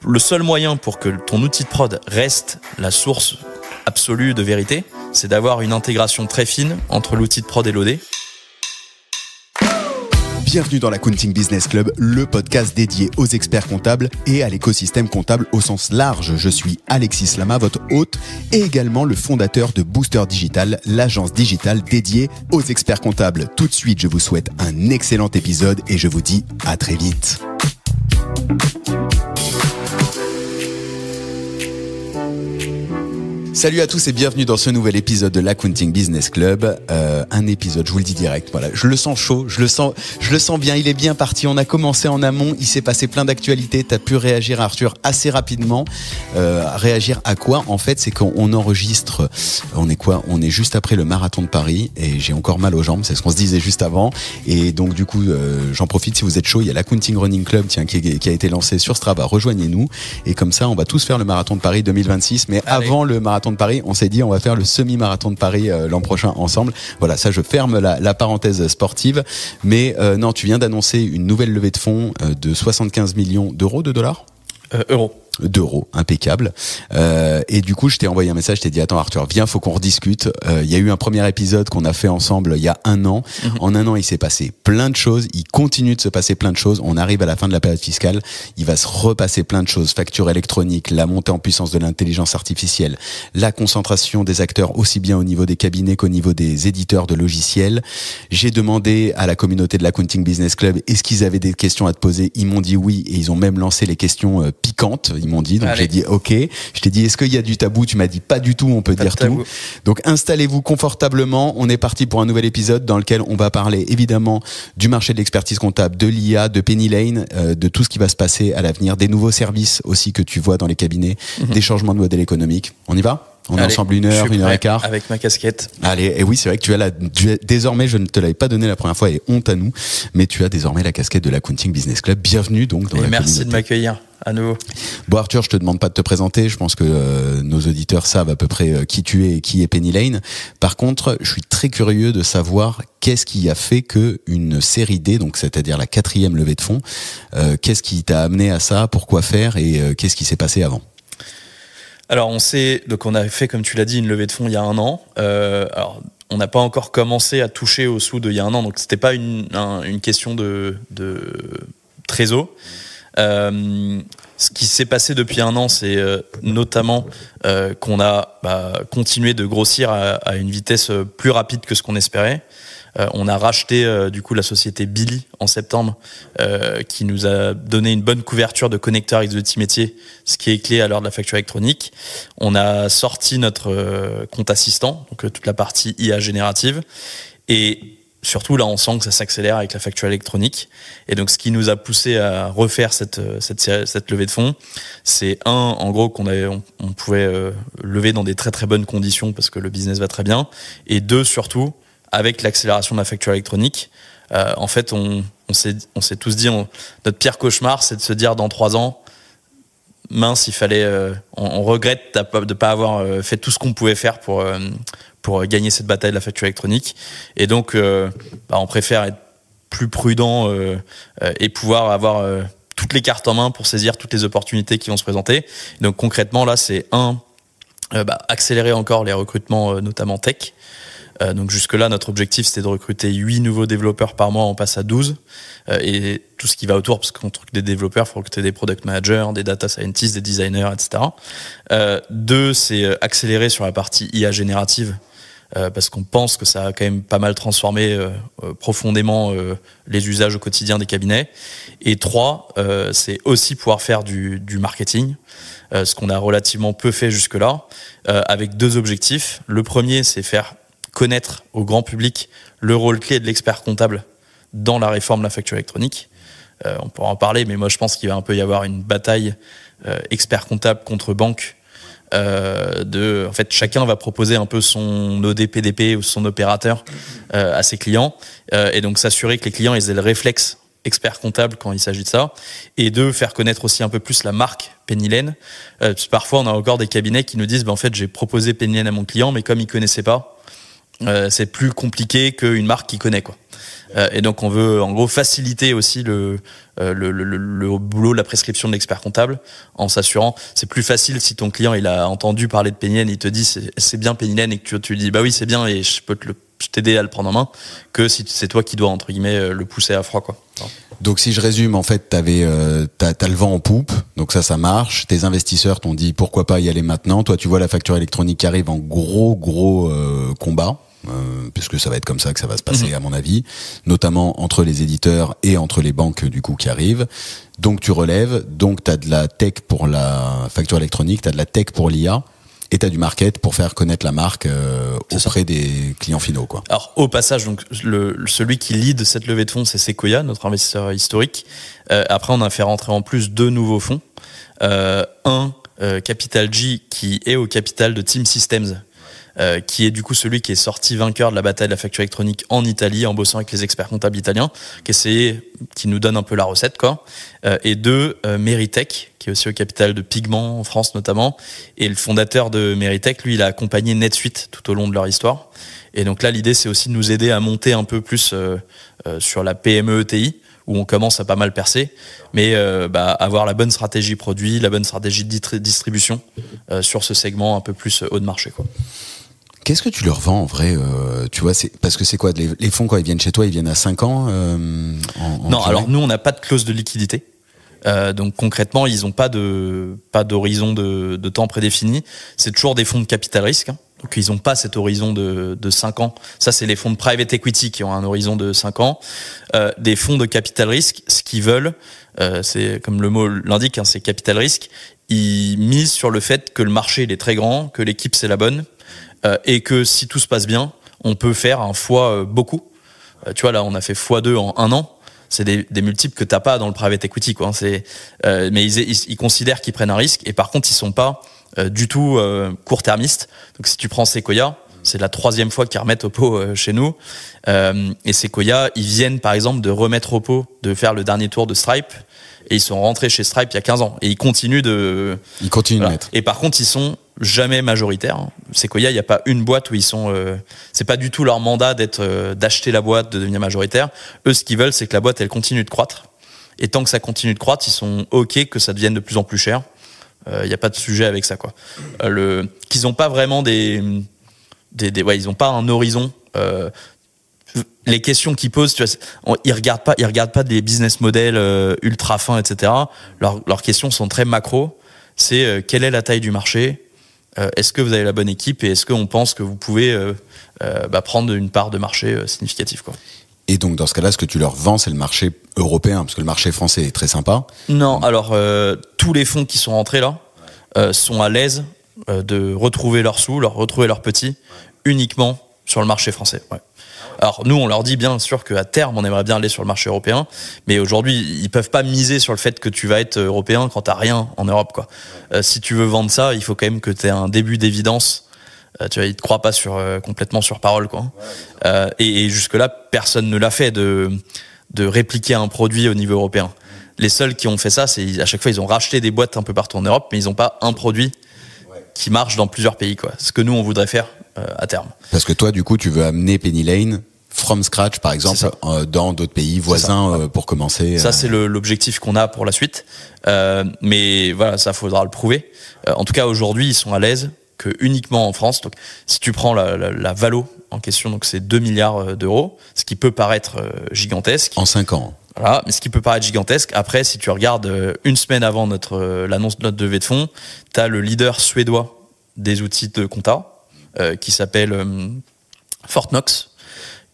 Le seul moyen pour que ton outil de prod reste la source absolue de vérité, c'est d'avoir une intégration très fine entre l'outil de prod et l'OD. Bienvenue dans l'Accounting Business Club, le podcast dédié aux experts comptables et à l'écosystème comptable au sens large. Je suis Alexis Lama, votre hôte, et également le fondateur de Booster Digital, l'agence digitale dédiée aux experts comptables. Tout de suite, je vous souhaite un excellent épisode et je vous dis à très vite. Salut à tous et bienvenue dans ce nouvel épisode de l'Accounting Business Club. Un épisode, je vous le dis direct, voilà, je le sens chaud, je le sens bien, il est bien parti. On a commencé en amont, il s'est passé plein d'actualités. T'as pu réagir, Arthur, assez rapidement. Réagir à quoi? En fait, c'est qu'on enregistre. On est juste après le marathon de Paris et j'ai encore mal aux jambes. C'est ce qu'on se disait juste avant. Et donc du coup, j'en profite. Si vous êtes chaud, il y a l'Accounting Running Club, qui a été lancé sur Strava. Rejoignez-nous et comme ça, on va tous faire le marathon de Paris 2026. Mais allez. Avant le marathon de Paris, on s'est dit on va faire le semi-marathon de Paris l'an prochain ensemble. Voilà, ça je ferme la parenthèse sportive. Mais non, tu viens d'annoncer une nouvelle levée de fonds de 75 millions d'euros, de dollars d'euros, impeccable. Et du coup, je t'ai envoyé un message, je t'ai dit attends Arthur, viens, faut qu'on rediscute. Il y a eu un premier épisode qu'on a fait ensemble il y a un an. En un an, il s'est passé plein de choses. Il continue de se passer plein de choses. On arrive à la fin de la période fiscale. Il va se repasser plein de choses. Facture électronique, la montée en puissance de l'intelligence artificielle, la concentration des acteurs aussi bien au niveau des cabinets qu'au niveau des éditeurs de logiciels. J'ai demandé à la communauté de l'Accounting Business Club est-ce qu'ils avaient des questions à te poser. Ils m'ont dit oui et ils ont même lancé les questions piquantes. Ils m'ont dit, donc j'ai dit ok. Je t'ai dit est-ce qu'il y a du tabou? Tu m'as dit pas du tout, on peut dire tout. Donc installez-vous confortablement, on est parti pour un nouvel épisode dans lequel on va parler évidemment du marché de l'expertise comptable, de l'IA, de Penny Lane, de tout ce qui va se passer à l'avenir, des nouveaux services aussi que tu vois dans les cabinets, des changements de modèle économique. On y va? On est ensemble une heure et quart. Avec ma casquette. Allez, et oui, c'est vrai que tu as désormais, je ne te l'avais pas donné la première fois et honte à nous, mais tu as désormais la casquette de l'Accounting Business Club. Bienvenue donc dans la communauté. Merci de m'accueillir à nouveau. Bon Arthur, je te demande pas de te présenter, je pense que nos auditeurs savent à peu près qui tu es et qui est Penny Lane. Par contre, je suis très curieux de savoir qu'est-ce qui a fait que une série D, donc c'est-à-dire la 4e levée de fonds, qu'est-ce qui t'a amené à ça, pourquoi faire et qu'est-ce qui s'est passé avant? Alors on a fait, comme tu l'as dit, une levée de fonds il y a un an. Alors on n'a pas encore commencé à toucher au sous il y a un an, donc c'était pas une question de trésor. Ce qui s'est passé depuis un an, c'est notamment qu'on a continué de grossir à une vitesse plus rapide que ce qu'on espérait. On a racheté du coup la société Billy en septembre, qui nous a donné une bonne couverture de connecteurs avec des outils métiers, ce qui est clé à l'heure de la facture électronique. On a sorti notre compte assistant, donc toute la partie IA générative, et surtout là on sent que ça s'accélère avec la facture électronique. Et donc ce qui nous a poussé à refaire cette levée de fonds, c'est en gros on pouvait lever dans des très très bonnes conditions parce que le business va très bien, et deux surtout avec l'accélération de la facture électronique. En fait, on s'est tous dit, notre pire cauchemar, c'est de se dire dans 3 ans, mince, on regrette de pas avoir fait tout ce qu'on pouvait faire pour gagner cette bataille de la facture électronique. Et donc, on préfère être plus prudent et pouvoir avoir toutes les cartes en main pour saisir toutes les opportunités qui vont se présenter. Et donc concrètement, là, c'est accélérer encore les recrutements, notamment tech. Donc jusque-là, notre objectif, c'était de recruter 8 nouveaux développeurs par mois, on passe à 12. Et tout ce qui va autour, parce qu'on recrute des développeurs, il faut recruter des product managers, des data scientists, des designers, etc. 2, c'est accélérer sur la partie IA générative, parce qu'on pense que ça a quand même pas mal transformé profondément les usages au quotidien des cabinets. Et 3, c'est aussi pouvoir faire du marketing, ce qu'on a relativement peu fait jusque-là, avec 2 objectifs. Le premier, c'est faire connaître au grand public le rôle clé de l'expert comptable dans la réforme de la facture électronique. On pourra en parler, mais moi je pense qu'il va un peu y avoir une bataille expert comptable contre banque. En fait, chacun va proposer un peu son OD-PDP ou son opérateur à ses clients, et donc s'assurer que les clients ils aient le réflexe expert comptable quand il s'agit de ça, et de faire connaître aussi un peu plus la marque Penny Lane. Parfois, on a encore des cabinets qui nous disent en fait, j'ai proposé Penny Lane à mon client, mais comme il connaissait pas, c'est plus compliqué qu'une marque qui connaît, quoi. Et donc on veut en gros faciliter aussi le boulot, la prescription de l'expert comptable, en s'assurant, c'est plus facile si ton client il a entendu parler de Penny Lane, il te dit c'est bien Penny Lane, et que tu lui dis bah oui c'est bien et je peux t'aider à le prendre en main, que si c'est toi qui dois entre guillemets le pousser à froid, quoi. Donc si je résume, en fait t'as le vent en poupe, donc ça marche, tes investisseurs t'ont dit pourquoi pas y aller maintenant, toi tu vois la facture électronique qui arrive en gros combat. Puisque ça va être comme ça que ça va se passer à mon avis, notamment entre les éditeurs et entre les banques du coup qui arrivent. Donc tu relèves, donc t'as de la tech pour la facture électronique, t'as de la tech pour l'IA et t'as du market pour faire connaître la marque auprès des clients finaux, quoi. Alors au passage, donc celui qui lead cette levée de fonds, c'est Sequoia, notre investisseur historique. Après on a fait rentrer en plus 2 nouveaux fonds, Capital G qui est au capital de Team Systems, qui est du coup celui qui est sorti vainqueur de la bataille de la facture électronique en Italie en bossant avec les experts comptables italiens, qui nous donne un peu la recette, quoi. Et 2, Meritech, qui est aussi au capital de Pigment en France notamment, et le fondateur de Meritech, lui, il a accompagné NetSuite tout au long de leur histoire. Et donc là, l'idée, c'est aussi de nous aider à monter un peu plus sur la PME ETI, où on commence à pas mal percer, mais avoir la bonne stratégie produit, la bonne stratégie de distribution sur ce segment un peu plus haut de marché, quoi. Qu'est-ce que tu leur vends en vrai, tu vois, parce que c'est quoi les fonds quand ils viennent chez toi, ils viennent à 5 ans Non, alors nous on n'a pas de clause de liquidité. Donc concrètement, ils n'ont pas d'horizon de temps prédéfini. C'est toujours des fonds de capital risque, hein. Donc ils n'ont pas cet horizon de 5 ans. Ça, c'est les fonds de private equity qui ont un horizon de 5 ans. Des fonds de capital risque, ce qu'ils veulent, c'est comme le mot l'indique, hein, c'est capital risque. Ils misent sur le fait que le marché il est très grand, que l'équipe c'est la bonne, et que si tout se passe bien, on peut faire un fois beaucoup. Tu vois, là, on a fait x2 en 1 an. C'est des multiples que t'as pas dans le private equity, quoi. Mais ils considèrent qu'ils prennent un risque, et par contre, ils sont pas du tout court-termistes. Donc, si tu prends Sequoia, c'est la 3e fois qu'ils remettent au pot chez nous. Et Sequoia, ils viennent, par exemple, de remettre au pot, de faire le dernier tour de Stripe. Et ils sont rentrés chez Stripe il y a 15 ans. Et ils continuent de mettre. Et par contre, ils sont jamais majoritaires. Sequoia, il n'y a pas une boîte où ils sont... c'est pas du tout leur mandat d'acheter la boîte, de devenir majoritaire. Eux, ce qu'ils veulent, c'est que la boîte, elle continue de croître. Et tant que ça continue de croître, ils sont OK que ça devienne de plus en plus cher. Il n'y a pas de sujet avec ça, quoi. Qu'ils n'ont pas vraiment ils n'ont pas un horizon... les questions qu'ils posent, tu vois, ils regardent pas des business models ultra fins, etc. Leurs questions sont très macro. C'est quelle est la taille du marché, est-ce que vous avez la bonne équipe, et est-ce qu'on pense que vous pouvez prendre une part de marché significative, quoi. Et donc dans ce cas-là, ce que tu leur vends, c'est le marché européen, parce que le marché français est très sympa. Non, alors tous les fonds qui sont rentrés là sont à l'aise de retrouver leurs sous, retrouver leurs petits uniquement sur le marché français. Ouais. Alors nous, on leur dit bien sûr qu'à terme, on aimerait bien aller sur le marché européen, mais aujourd'hui, ils peuvent pas miser sur le fait que tu vas être européen quand t'as rien en Europe, quoi. Si tu veux vendre ça, il faut quand même que t'aies un début d'évidence. Tu vois, ils te croient pas complètement sur parole, quoi. Et jusque-là, personne ne l'a fait de répliquer un produit au niveau européen. Les seuls qui ont fait ça, c'est à chaque fois, ils ont racheté des boîtes un peu partout en Europe, mais ils n'ont pas un produit qui marche dans plusieurs pays, quoi. Ce que nous, on voudrait faire à terme. Parce que toi, du coup, tu veux amener Penny Lane from scratch, par exemple, dans d'autres pays voisins pour commencer. Ça, c'est l'objectif qu'on a pour la suite. Mais voilà, ça, faudra le prouver. En tout cas, aujourd'hui, ils sont à l'aise que uniquement en France. Donc, si tu prends la valo en question, donc c'est 2 milliards d'euros, ce qui peut paraître gigantesque. En 5 ans. Voilà, mais ce qui peut paraître gigantesque. Après, si tu regardes une semaine avant l'annonce de notre levée de fonds, tu as le leader suédois des outils de compta qui s'appelle Fortnox,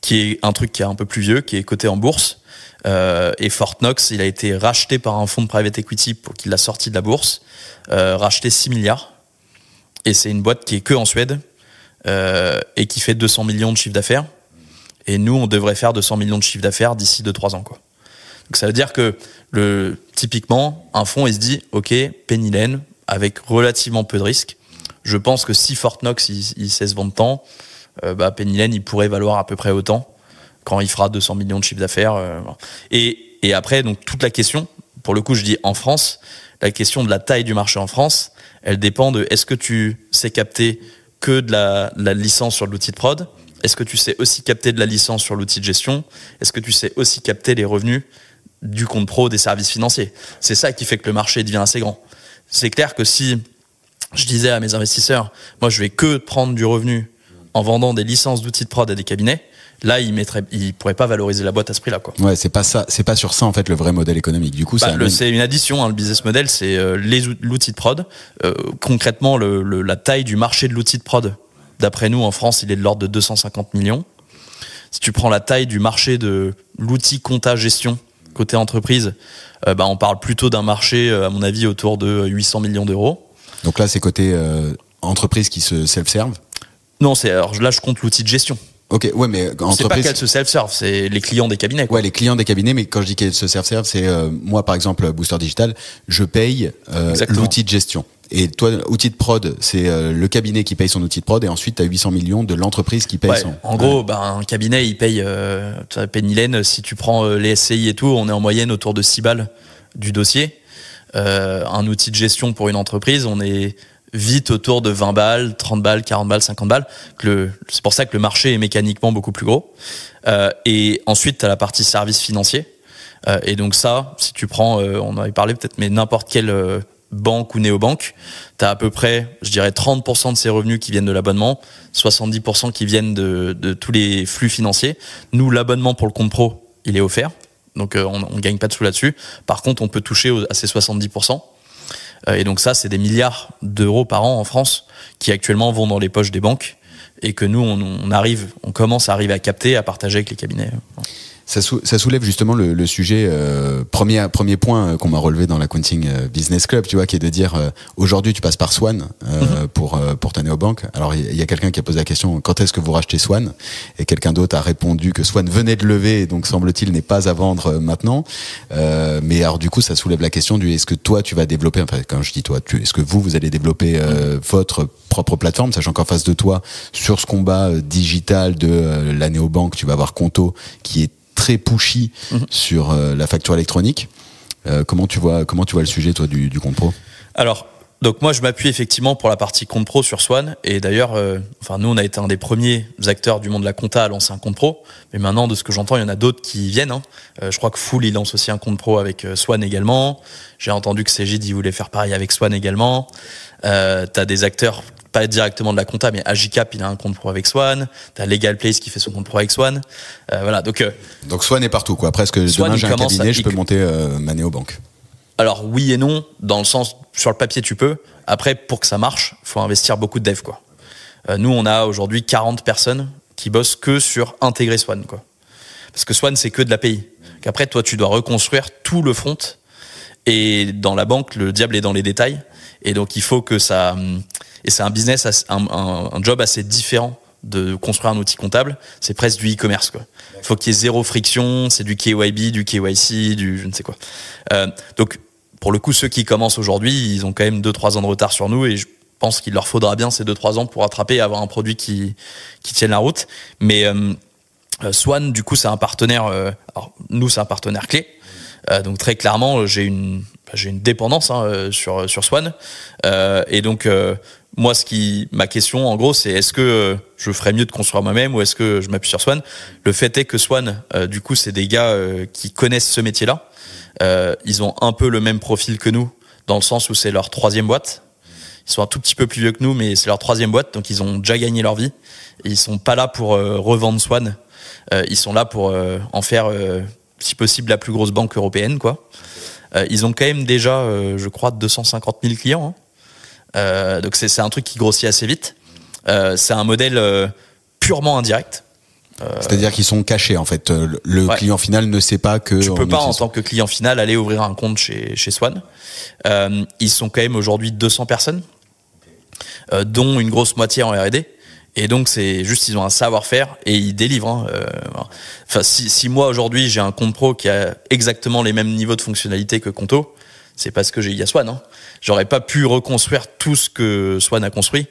qui est un truc qui est un peu plus vieux, qui est coté en bourse. Et Fortnox, il a été racheté par un fonds de private equity pour qu'il l'a sorti de la bourse, racheté 6 milliards. Et c'est une boîte qui est que en Suède et qui fait 200 millions de chiffre d'affaires. Et nous, on devrait faire 200 millions de chiffre d'affaires d'ici 2-3 ans, quoi. Donc ça veut dire que typiquement, un fonds, il se dit, OK, Penny Lane, avec relativement peu de risques. Je pense que si Fortnox, il sait se vendre tant, Penny Lane, il pourrait valoir à peu près autant quand il fera 200 millions de chiffre d'affaires. Et après, donc toute la question, pour le coup, je dis en France, la question de la taille du marché en France, elle dépend de est-ce que tu sais capter que de la licence sur l'outil de prod, est-ce que tu sais aussi capter de la licence sur l'outil de gestion? Est-ce que tu sais aussi capter les revenus du compte pro des services financiers? C'est ça qui fait que le marché devient assez grand. C'est clair que si je disais à mes investisseurs, moi je vais que prendre du revenu en vendant des licences d'outils de prod à des cabinets, là ils pourraient pas valoriser la boîte à ce prix-là, quoi. Ouais, c'est pas ça, c'est pas sur ça en fait le vrai modèle économique. Du coup, c'est une addition, hein, le business model, c'est l'outil de prod. Concrètement, la taille du marché de l'outil de prod, d'après nous en France, il est de l'ordre de 250 millions. Si tu prends la taille du marché de l'outil compta gestion côté entreprise, on parle plutôt d'un marché, à mon avis, autour de 800 millions d'euros. Donc là, c'est côté entreprise qui se self-serve. Non, alors là, je compte l'outil de gestion. Ok, ouais, mais entreprise. C'est pas qu'elle se self-serve, c'est les clients des cabinets, quoi. Ouais, les clients des cabinets, mais quand je dis qu'elle se self-serve, c'est moi, par exemple, Booster Digital, je paye l'outil de gestion. Et toi, outil de prod, c'est le cabinet qui paye son outil de prod, et ensuite, tu as 800 millions de l'entreprise qui paye son. En gros, un cabinet, il paye Pennylen, si tu prends les SCI et tout, on est en moyenne autour de 6 balles du dossier. Un outil de gestion pour une entreprise, on est vite autour de 20 balles, 30 balles, 40 balles, 50 balles. C'est pour ça que le marché est mécaniquement beaucoup plus gros. Et ensuite, tu as la partie service financier. Et donc ça, si tu prends, on en avait parlé peut-être, mais n'importe quelle banque ou néobanque, tu as à peu près, je dirais, 30% de ses revenus qui viennent de l'abonnement, 70% qui viennent de tous les flux financiers. Nous, l'abonnement pour le compte pro, il est offert. Donc on ne gagne pas de sous là-dessus. Par contre, on peut toucher à ces 70%. Et donc ça, c'est des milliards d'euros par an en France qui actuellement vont dans les poches des banques et que nous, on commence à arriver à capter, à partager avec les cabinets. Ça soulève justement le sujet, premier point qu'on m'a relevé dans l'Accounting Business Club, tu vois, qui est de dire aujourd'hui tu passes par Swan pour ta néobanque. Alors il y a quelqu'un qui a posé la question, quand est-ce que vous rachetez Swan? Et quelqu'un d'autre a répondu que Swan venait de lever, et donc semble-t-il n'est pas à vendre maintenant. Mais alors du coup ça soulève la question est-ce que toi tu vas développer, enfin quand je dis toi, est-ce que vous allez développer votre propre plateforme, sachant qu'en face de toi, sur ce combat digital de la néobanque, tu vas avoir Conto qui est très pushy sur la facture électronique. Comment tu vois le sujet, toi, du compte pro? Alors, donc moi, je m'appuie effectivement pour la partie compte pro sur Swan. Et d'ailleurs, nous, on a été un des premiers acteurs du monde de la compta à lancer un compte pro. Mais maintenant, de ce que j'entends, il y en a d'autres qui viennent. Je crois que Full, il lance aussi un compte pro avec Swan également. J'ai entendu que Cegid, il voulait faire pareil avec Swan également. T'as des acteurs pas directement de la compta, mais Agicap, il a un compte pro avec Swan. T'as Legal Place qui fait son compte pro avec Swan. Voilà, donc Swan est partout, quoi. Presque demain, j'ai un cabinet, je peux monter ma néobanque. Alors oui et non, dans le sens, sur le papier tu peux. Après, pour que ça marche, il faut investir beaucoup de dev, quoi. Nous, on a aujourd'hui 40 personnes qui bossent que sur intégrer Swan, quoi. Parce que Swan, c'est que de l'API. Qu'après, toi, tu dois reconstruire tout le front. Et dans la banque, le diable est dans les détails. Et donc, il faut que ça... Et c'est un business, un job assez différent de construire un outil comptable. C'est presque du e-commerce, quoi. Il faut qu'il y ait zéro friction, c'est du KYB, du KYC, du je ne sais quoi. Donc, pour le coup, ceux qui commencent aujourd'hui, ils ont quand même 2-3 ans de retard sur nous et je pense qu'il leur faudra bien ces 2-3 ans pour rattraper et avoir un produit qui tienne la route. Mais Swan, du coup, c'est un partenaire... alors, nous, c'est un partenaire clé. Donc, très clairement, j'ai une dépendance sur Swan. Et donc... moi, ma question, en gros, c'est est-ce que je ferais mieux de construire moi-même ou est-ce que je m'appuie sur Swan? Le fait est que Swan, du coup, c'est des gars qui connaissent ce métier-là. Ils ont un peu le même profil que nous, dans le sens où c'est leur 3e boîte. Ils sont un tout petit peu plus vieux que nous, mais c'est leur 3e boîte, donc ils ont déjà gagné leur vie. Et ils sont pas là pour revendre Swan. Ils sont là pour en faire, si possible, la plus grosse banque européenne, quoi. Ils ont quand même déjà, je crois, 250 000 clients, hein. Donc c'est un truc qui grossit assez vite. C'est un modèle purement indirect. C'est-à-dire qu'ils sont cachés, en fait. Le client final ne sait pas que... Tu peux pas, en tant que client final, aller ouvrir un compte chez Swan. Ils sont quand même aujourd'hui 200 personnes, dont une grosse moitié en R&D. Et donc c'est juste, ils ont un savoir-faire et ils délivrent. Enfin, si moi aujourd'hui j'ai un compte pro qui a exactement les mêmes niveaux de fonctionnalité que Conto, c'est parce que il y a Swan, hein. J'aurais pas pu reconstruire tout ce que Swan a construit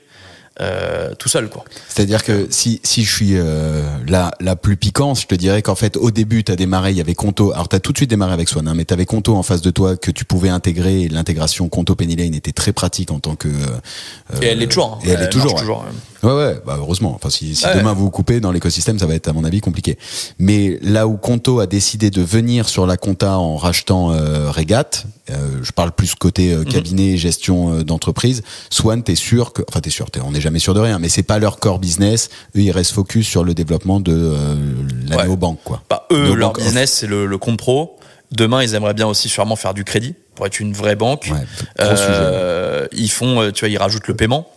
tout seul, quoi. C'est-à-dire que si je suis la plus piquante, je te dirais qu'en fait au début t'as démarré, il y avait Conto. Alors t'as tout de suite démarré avec Swan, hein, mais t'avais Conto en face de toi que tu pouvais intégrer et l'intégration Conto Pennylen était très pratique en tant que. Et elle est toujours. Hein. Et elle est toujours. Ouais. Ouais, bah heureusement. Enfin, si demain vous vous coupez dans l'écosystème, ça va être à mon avis compliqué. Mais là où Conto a décidé de venir sur la compta en rachetant Regat, je parle plus côté cabinet et gestion d'entreprise. Swan, t'es sûr, on n'est jamais sûr de rien, mais c'est pas leur core business. Eux, ils restent focus sur le développement de la néobanque, quoi. Bah, eux, leur business, c'est le compte pro. Demain, ils aimeraient bien aussi sûrement faire du crédit pour être une vraie banque. Gros sujet. Ils font, ils rajoutent le paiement.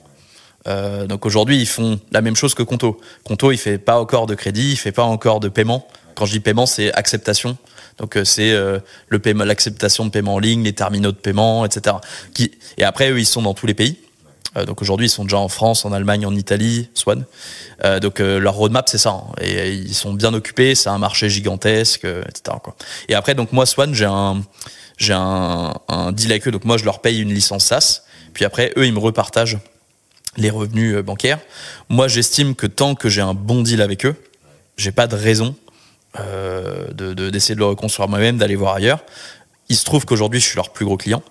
Donc aujourd'hui, ils font la même chose que Conto. Conto, il fait pas encore de crédit, il fait pas encore de paiement. Quand je dis paiement, c'est acceptation. Donc c'est le paiement, l'acceptation de paiement en ligne, les terminaux de paiement, etc. Et après, eux, ils sont dans tous les pays. Donc aujourd'hui, ils sont déjà en France, en Allemagne, en Italie, Swan. Donc leur roadmap, c'est ça. Hein. Et ils sont bien occupés, c'est un marché gigantesque, etc. Quoi. Et après, donc moi, Swan, j'ai un deal avec eux. Donc moi, je leur paye une licence SaaS. Puis après, eux, ils me repartagent les revenus bancaires. Moi, j'estime que tant que j'ai un bon deal avec eux, j'ai pas de raison d'essayer de le reconstruire moi-même, d'aller voir ailleurs. Il se trouve qu'aujourd'hui, je suis leur plus gros client.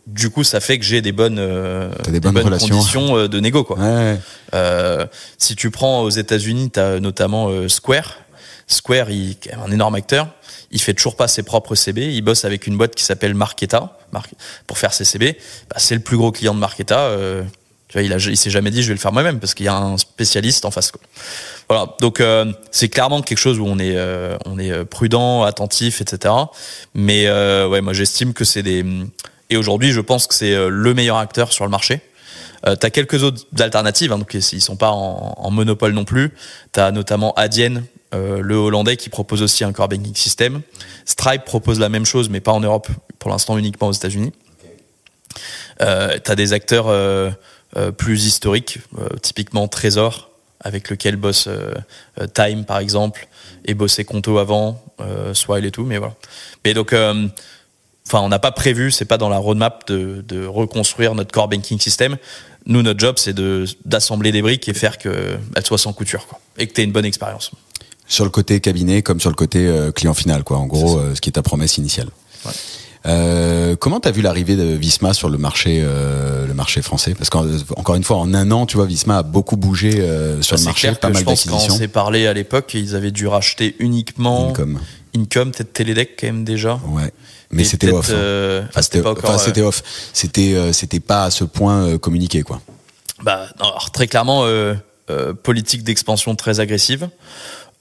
Du coup, ça fait que j'ai des bonnes conditions de négo, quoi. Si tu prends aux États-Unis, tu as notamment Square. Square, il est un énorme acteur. Il fait toujours pas ses propres CB. Il bosse avec une boîte qui s'appelle Marqeta pour faire ses CB. Bah, c'est le plus gros client de Marqeta. Il s'est jamais dit je vais le faire moi-même parce qu'il y a un spécialiste en face, quoi. Voilà, donc c'est clairement quelque chose où on est prudent, attentif, etc. Mais moi j'estime que c'est et aujourd'hui je pense que c'est le meilleur acteur sur le marché. T'as quelques autres alternatives, hein, donc ils sont pas en monopole non plus. T'as notamment Adyen, le Hollandais, qui propose aussi un core banking system. Stripe propose la même chose mais pas en Europe, pour l'instant uniquement aux États-Unis. T'as des acteurs plus historique, typiquement Trésor, avec lequel bosse Time par exemple, et bossait Conto avant, Swile et tout, mais voilà. Mais donc, on n'a pas prévu, c'est pas dans la roadmap de reconstruire notre core banking system. Nous, notre job, c'est d'assembler des briques et faire qu'elles soient sans couture, quoi, et que tu aies une bonne expérience. Sur le côté cabinet comme sur le côté client final, quoi. En gros, ce qui est ta promesse initiale. Ouais. Comment t'as vu l'arrivée de Visma sur le marché français? Parce qu'encore une fois, en un an, tu vois, Visma a beaucoup bougé sur le marché, pas mal d'acquisitions. Quand on s'est parlé à l'époque, ils avaient dû racheter uniquement Income, peut-être Télédec quand même déjà. Ouais. Mais c'était off. C'était pas encore. Enfin, c'était off. C'était pas à ce point communiqué, quoi. Bah, alors, très clairement, politique d'expansion très agressive.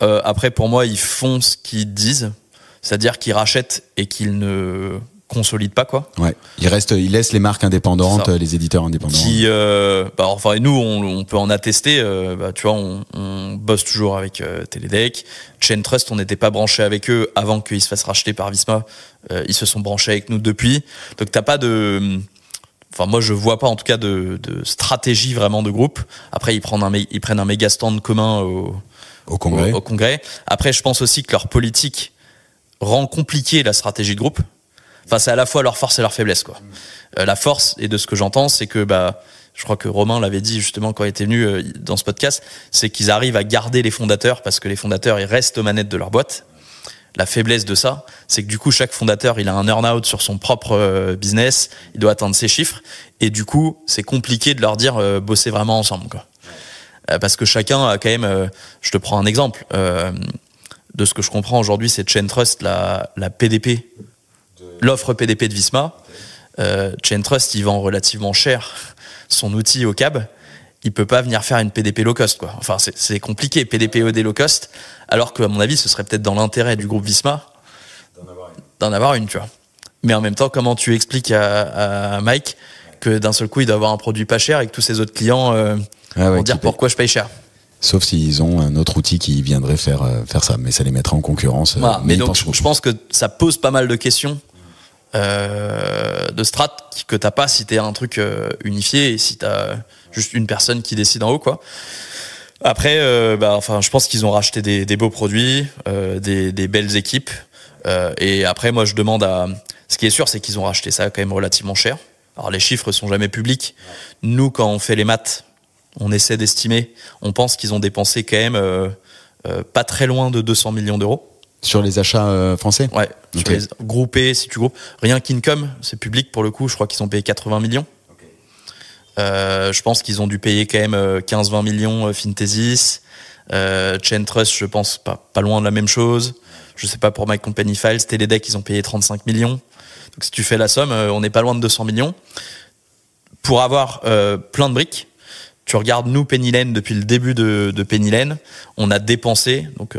Après, pour moi, ils font ce qu'ils disent, c'est-à-dire qu'ils rachètent et qu'ils ne consolident pas, quoi. Ouais. Ils laissent les marques indépendantes, les éditeurs indépendants. Nous, on peut en attester. Tu vois, on bosse toujours avec Télédeck. Chaintrust, on n'était pas branché avec eux avant qu'ils se fassent racheter par Visma. Ils se sont branchés avec nous depuis. Donc t'as pas de. Enfin, moi, je vois pas en tout cas de stratégie vraiment de groupe. Après, ils prennent un méga stand commun au congrès. Après, je pense aussi que leur politique rend compliqué la stratégie de groupe. Enfin, c'est à la fois leur force et leur faiblesse, quoi. La force, et de ce que j'entends, c'est que je crois que Romain l'avait dit justement quand il était venu dans ce podcast, c'est qu'ils arrivent à garder les fondateurs parce que les fondateurs, ils restent aux manettes de leur boîte. La faiblesse de ça, c'est que du coup, chaque fondateur, il a un earn-out sur son propre business, il doit atteindre ses chiffres, et du coup, c'est compliqué de leur dire bosser vraiment ensemble, quoi. Parce que chacun a quand même, je te prends un exemple, de ce que je comprends aujourd'hui, c'est Chaintrust, la PDP, l'offre PDP de Visma. Chaintrust, il vend relativement cher son outil au CAB. Il peut pas venir faire une PDP low cost, quoi. Enfin, c'est compliqué, PDP OD low cost, alors qu'à mon avis, ce serait peut-être dans l'intérêt du groupe Visma d'en avoir une, tu vois. Mais en même temps, comment tu expliques à Mike que d'un seul coup, il doit avoir un produit pas cher et que tous ses autres clients vont dire pourquoi je paye cher? Sauf s'ils ont un autre outil qui viendrait faire ça, mais ça les mettra en concurrence. Voilà, mais donc, je pense que ça pose pas mal de questions de strat que t'as pas si t'es un truc unifié et si t'as juste une personne qui décide en haut, quoi. Après, je pense qu'ils ont racheté des beaux produits, des belles équipes. Et après, moi, je demande ce qui est sûr, c'est qu'ils ont racheté ça quand même relativement cher. Alors, les chiffres sont jamais publics. Nous, quand on fait les maths, on essaie d'estimer. On pense qu'ils ont dépensé quand même pas très loin de 200 millions d'euros. Sur les achats français? Ouais. Okay. Groupés, si tu groupes. Rien qu'Income, c'est public pour le coup. Je crois qu'ils ont payé 80 millions. Okay. Je pense qu'ils ont dû payer quand même 15-20 millions Fintesis. Chain Trust, je pense pas loin de la même chose. Je sais pas pour My Company Files, Teledec, ils ont payé 35 millions. Donc si tu fais la somme, on n'est pas loin de 200 millions. Pour avoir plein de briques, tu regardes nous Penny Lane depuis le début de Penny Lane, on a dépensé, donc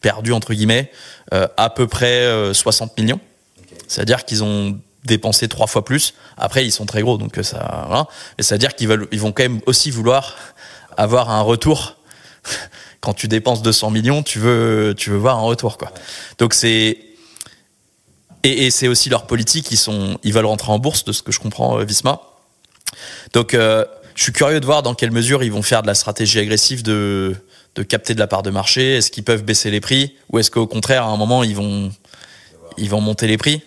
perdu entre guillemets, à peu près 60 millions. Okay. C'est-à-dire qu'ils ont dépensé 3 fois plus. Après, ils sont très gros, donc ça, voilà. Mais c'est-à-dire qu'ils vont quand même aussi vouloir avoir un retour. Quand tu dépenses 200 millions, tu veux voir un retour, quoi. Donc c'est et c'est aussi leur politique. Ils veulent rentrer en bourse, de ce que je comprends, Visma. Donc je suis curieux de voir dans quelle mesure ils vont faire de la stratégie agressive de capter de la part de marché. Est-ce qu'ils peuvent baisser les prix ou est-ce qu'au contraire, à un moment, ils vont monter les prix.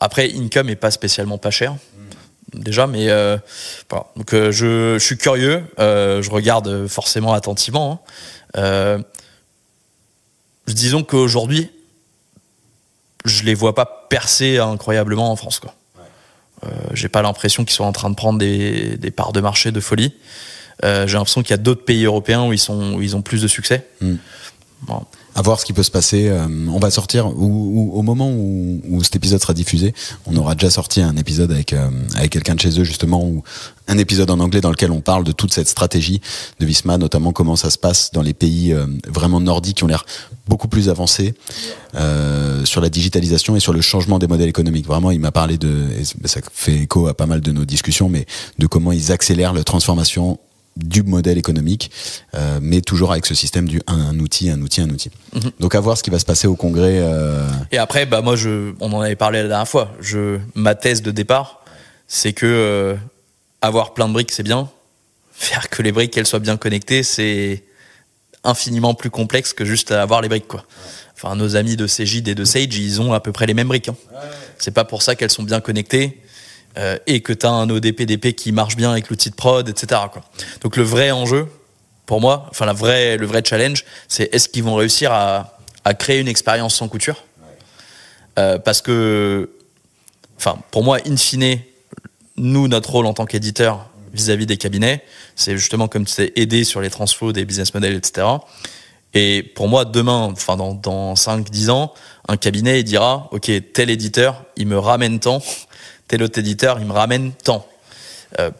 Après, Income est pas spécialement pas cher. Déjà, mais voilà. Donc je suis curieux, je regarde forcément attentivement. Disons qu'aujourd'hui, je les vois pas percer incroyablement en France, quoi. J'ai pas l'impression qu'ils soient en train de prendre des parts de marché de folie. J'ai l'impression qu'il y a d'autres pays européens où ils ont plus de succès. Voilà. À voir ce qui peut se passer. On va sortir au moment où cet épisode sera diffusé, on aura déjà sorti un épisode avec quelqu'un de chez eux, justement, un épisode en anglais dans lequel on parle de toute cette stratégie de Visma, notamment comment ça se passe dans les pays vraiment nordiques qui ont l'air beaucoup plus avancés sur la digitalisation et sur le changement des modèles économiques. Vraiment, il m'a parlé ça fait écho à pas mal de nos discussions, mais de comment ils accélèrent la transformation du modèle économique, mais toujours avec ce système du un outil. Donc à voir ce qui va se passer au congrès. Et après, moi, on en avait parlé la dernière fois. Ma thèse de départ, c'est que avoir plein de briques, c'est bien. Faire que les briques, elles soient bien connectées, c'est infiniment plus complexe que juste avoir les briques, quoi. Enfin, nos amis de Cegid et de Sage, ils ont à peu près les mêmes briques. C'est pas pour ça qu'elles sont bien connectées. Et que tu as un ODP-DP qui marche bien avec l'outil de prod, etc., quoi. Donc le vrai enjeu, pour moi, enfin le vrai challenge, c'est est-ce qu'ils vont réussir à créer une expérience sans couture, parce que, enfin, pour moi, in fine, nous, notre rôle en tant qu'éditeur vis-à-vis des cabinets, c'est justement, comme tu sais, aider sur les transfos des business models, etc. Et pour moi, demain, enfin dans 5-10 ans, un cabinet, il dira, ok, tel éditeur, il me ramène tant, tel autre éditeur, il me ramène tant.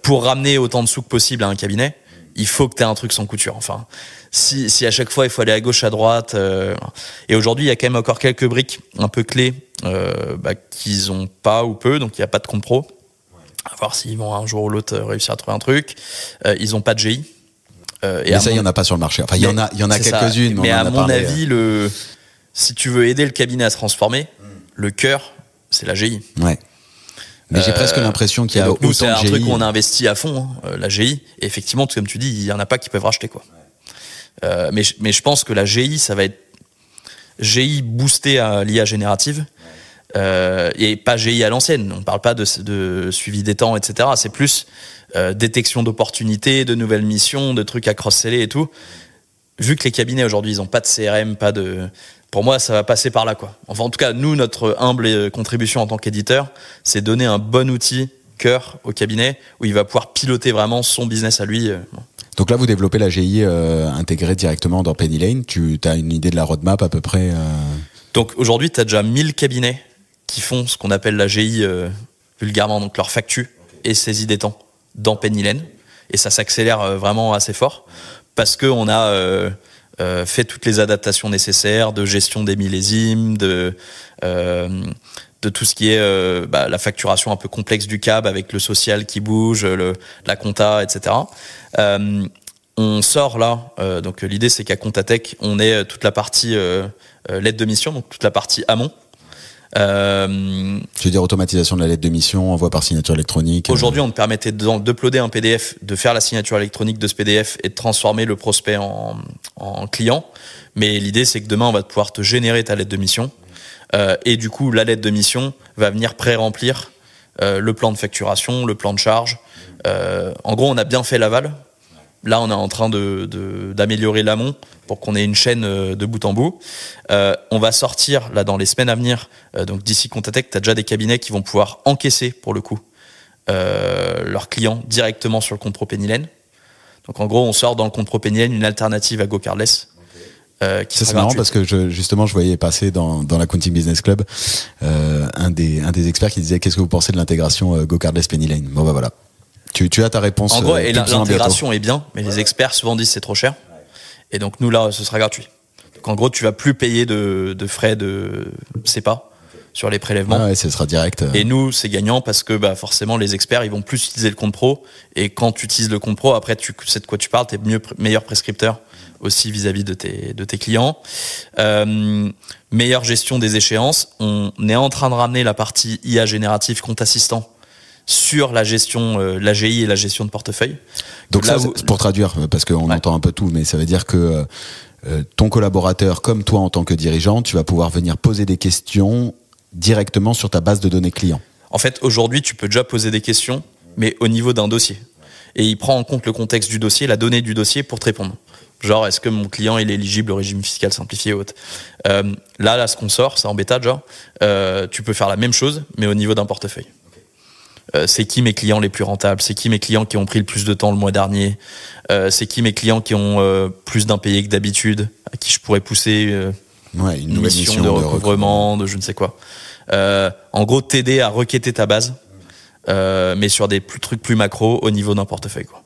Pour ramener autant de sous que possible à un cabinet, il faut que tu aies un truc sans couture. Enfin, si à chaque fois, il faut aller à gauche, à droite. Et aujourd'hui, il y a quand même encore quelques briques un peu clés qu'ils ont pas ou peu, donc il n'y a pas de compte pro. À voir s'ils vont un jour ou l'autre réussir à trouver un truc. Ils n'ont pas de GI. Mais ça, il n'y en a pas sur le marché. Enfin, il y en a quelques-unes. Mais à mon avis, si tu veux aider le cabinet à se transformer, le cœur, c'est la GI. Ouais. Mais j'ai presque l'impression qu'il y a autant de GI. C'est un truc où on a investi à fond, la GI. Et effectivement, comme tu dis, il y en a pas qui peuvent racheter, quoi. Mais je pense que la GI, ça va être GI boosté à l'IA générative, et pas GI à l'ancienne. On parle pas de suivi des temps, etc. C'est plus détection d'opportunités, de nouvelles missions, de trucs à cross-seller et tout. Vu que les cabinets aujourd'hui, ils ont pas de CRM, pour moi, ça va passer par là, quoi. Enfin, en tout cas, nous, notre humble contribution en tant qu'éditeur, c'est donner un bon outil cœur au cabinet où il va pouvoir piloter vraiment son business à lui. Donc là, vous développez la GI intégrée directement dans Penny Lane. Tu as une idée de la roadmap à peu près Donc aujourd'hui, tu as déjà 1000 cabinets qui font ce qu'on appelle la GI vulgairement, donc leur factu et saisie des temps dans Penny Lane. Et ça s'accélère vraiment assez fort parce qu'on a fait toutes les adaptations nécessaires de gestion des millésimes, de tout ce qui est la facturation un peu complexe du CAB avec le social qui bouge, la compta, etc. On sort là, donc l'idée c'est qu'à Comptatech, on ait toute la partie lettre de mission, donc toute la partie amont. Tu veux dire automatisation de la lettre de mission, envoi par signature électronique. Aujourd'hui, on te permettait d'uploader un PDF, de faire la signature électronique de ce PDF et de transformer le prospect en client. Mais l'idée, c'est que demain, on va pouvoir te générer ta lettre de mission. Et du coup, la lettre de mission va venir pré-remplir le plan de facturation, le plan de charge. En gros, on a bien fait l'aval. Là, on est en train d'améliorer l'amont pour qu'on ait une chaîne de bout en bout. On va sortir là dans les semaines à venir. Donc d'ici Comptatech, tu as déjà des cabinets qui vont pouvoir encaisser pour le coup leurs clients directement sur le compte pro Pennylen. Donc en gros, on sort dans le compte pro Pennylen une alternative à GoCardless. Ça c'est marrant parce que justement je voyais passer dans l'Accounting Business Club un des experts qui disait qu'est-ce que vous pensez de l'intégration GoCardless Pennylen. Bon bah voilà, tu as ta réponse. En gros, et l'intégration est bien, mais les experts souvent disent c'est trop cher. Et donc nous là, ce sera gratuit. Donc en gros, tu vas plus payer de frais de CEPA sur les prélèvements. Ah ouais, ce sera direct. Et nous, c'est gagnant parce que forcément les experts ils vont plus utiliser le compte pro. Et quand tu utilises le compte pro, après tu sais de quoi tu parles, t'es meilleur prescripteur aussi vis-à-vis de tes clients. Meilleure gestion des échéances. On est en train de ramener la partie IA générative compte assistant sur la gestion, l'AGI et la gestion de portefeuille. Donc là, pour traduire, parce qu'on entend un peu tout, mais ça veut dire que ton collaborateur, comme toi en tant que dirigeant, tu vas pouvoir venir poser des questions directement sur ta base de données client. En fait, aujourd'hui, tu peux déjà poser des questions, mais au niveau d'un dossier. Et il prend en compte le contexte du dossier, la donnée du dossier pour te répondre. Genre, est-ce que mon client il est éligible au régime fiscal simplifié ou autre. Là, ce qu'on sort, c'est en bêta déjà. Tu peux faire la même chose, mais au niveau d'un portefeuille. C'est qui mes clients les plus rentables? C'est qui mes clients qui ont pris le plus de temps le mois dernier? C'est qui mes clients qui ont plus d'impayés que d'habitude, à qui je pourrais pousser une mission de recouvrement, de je ne sais quoi. En gros, t'aider à requêter ta base, mais sur des trucs plus macro au niveau d'un portefeuille, quoi.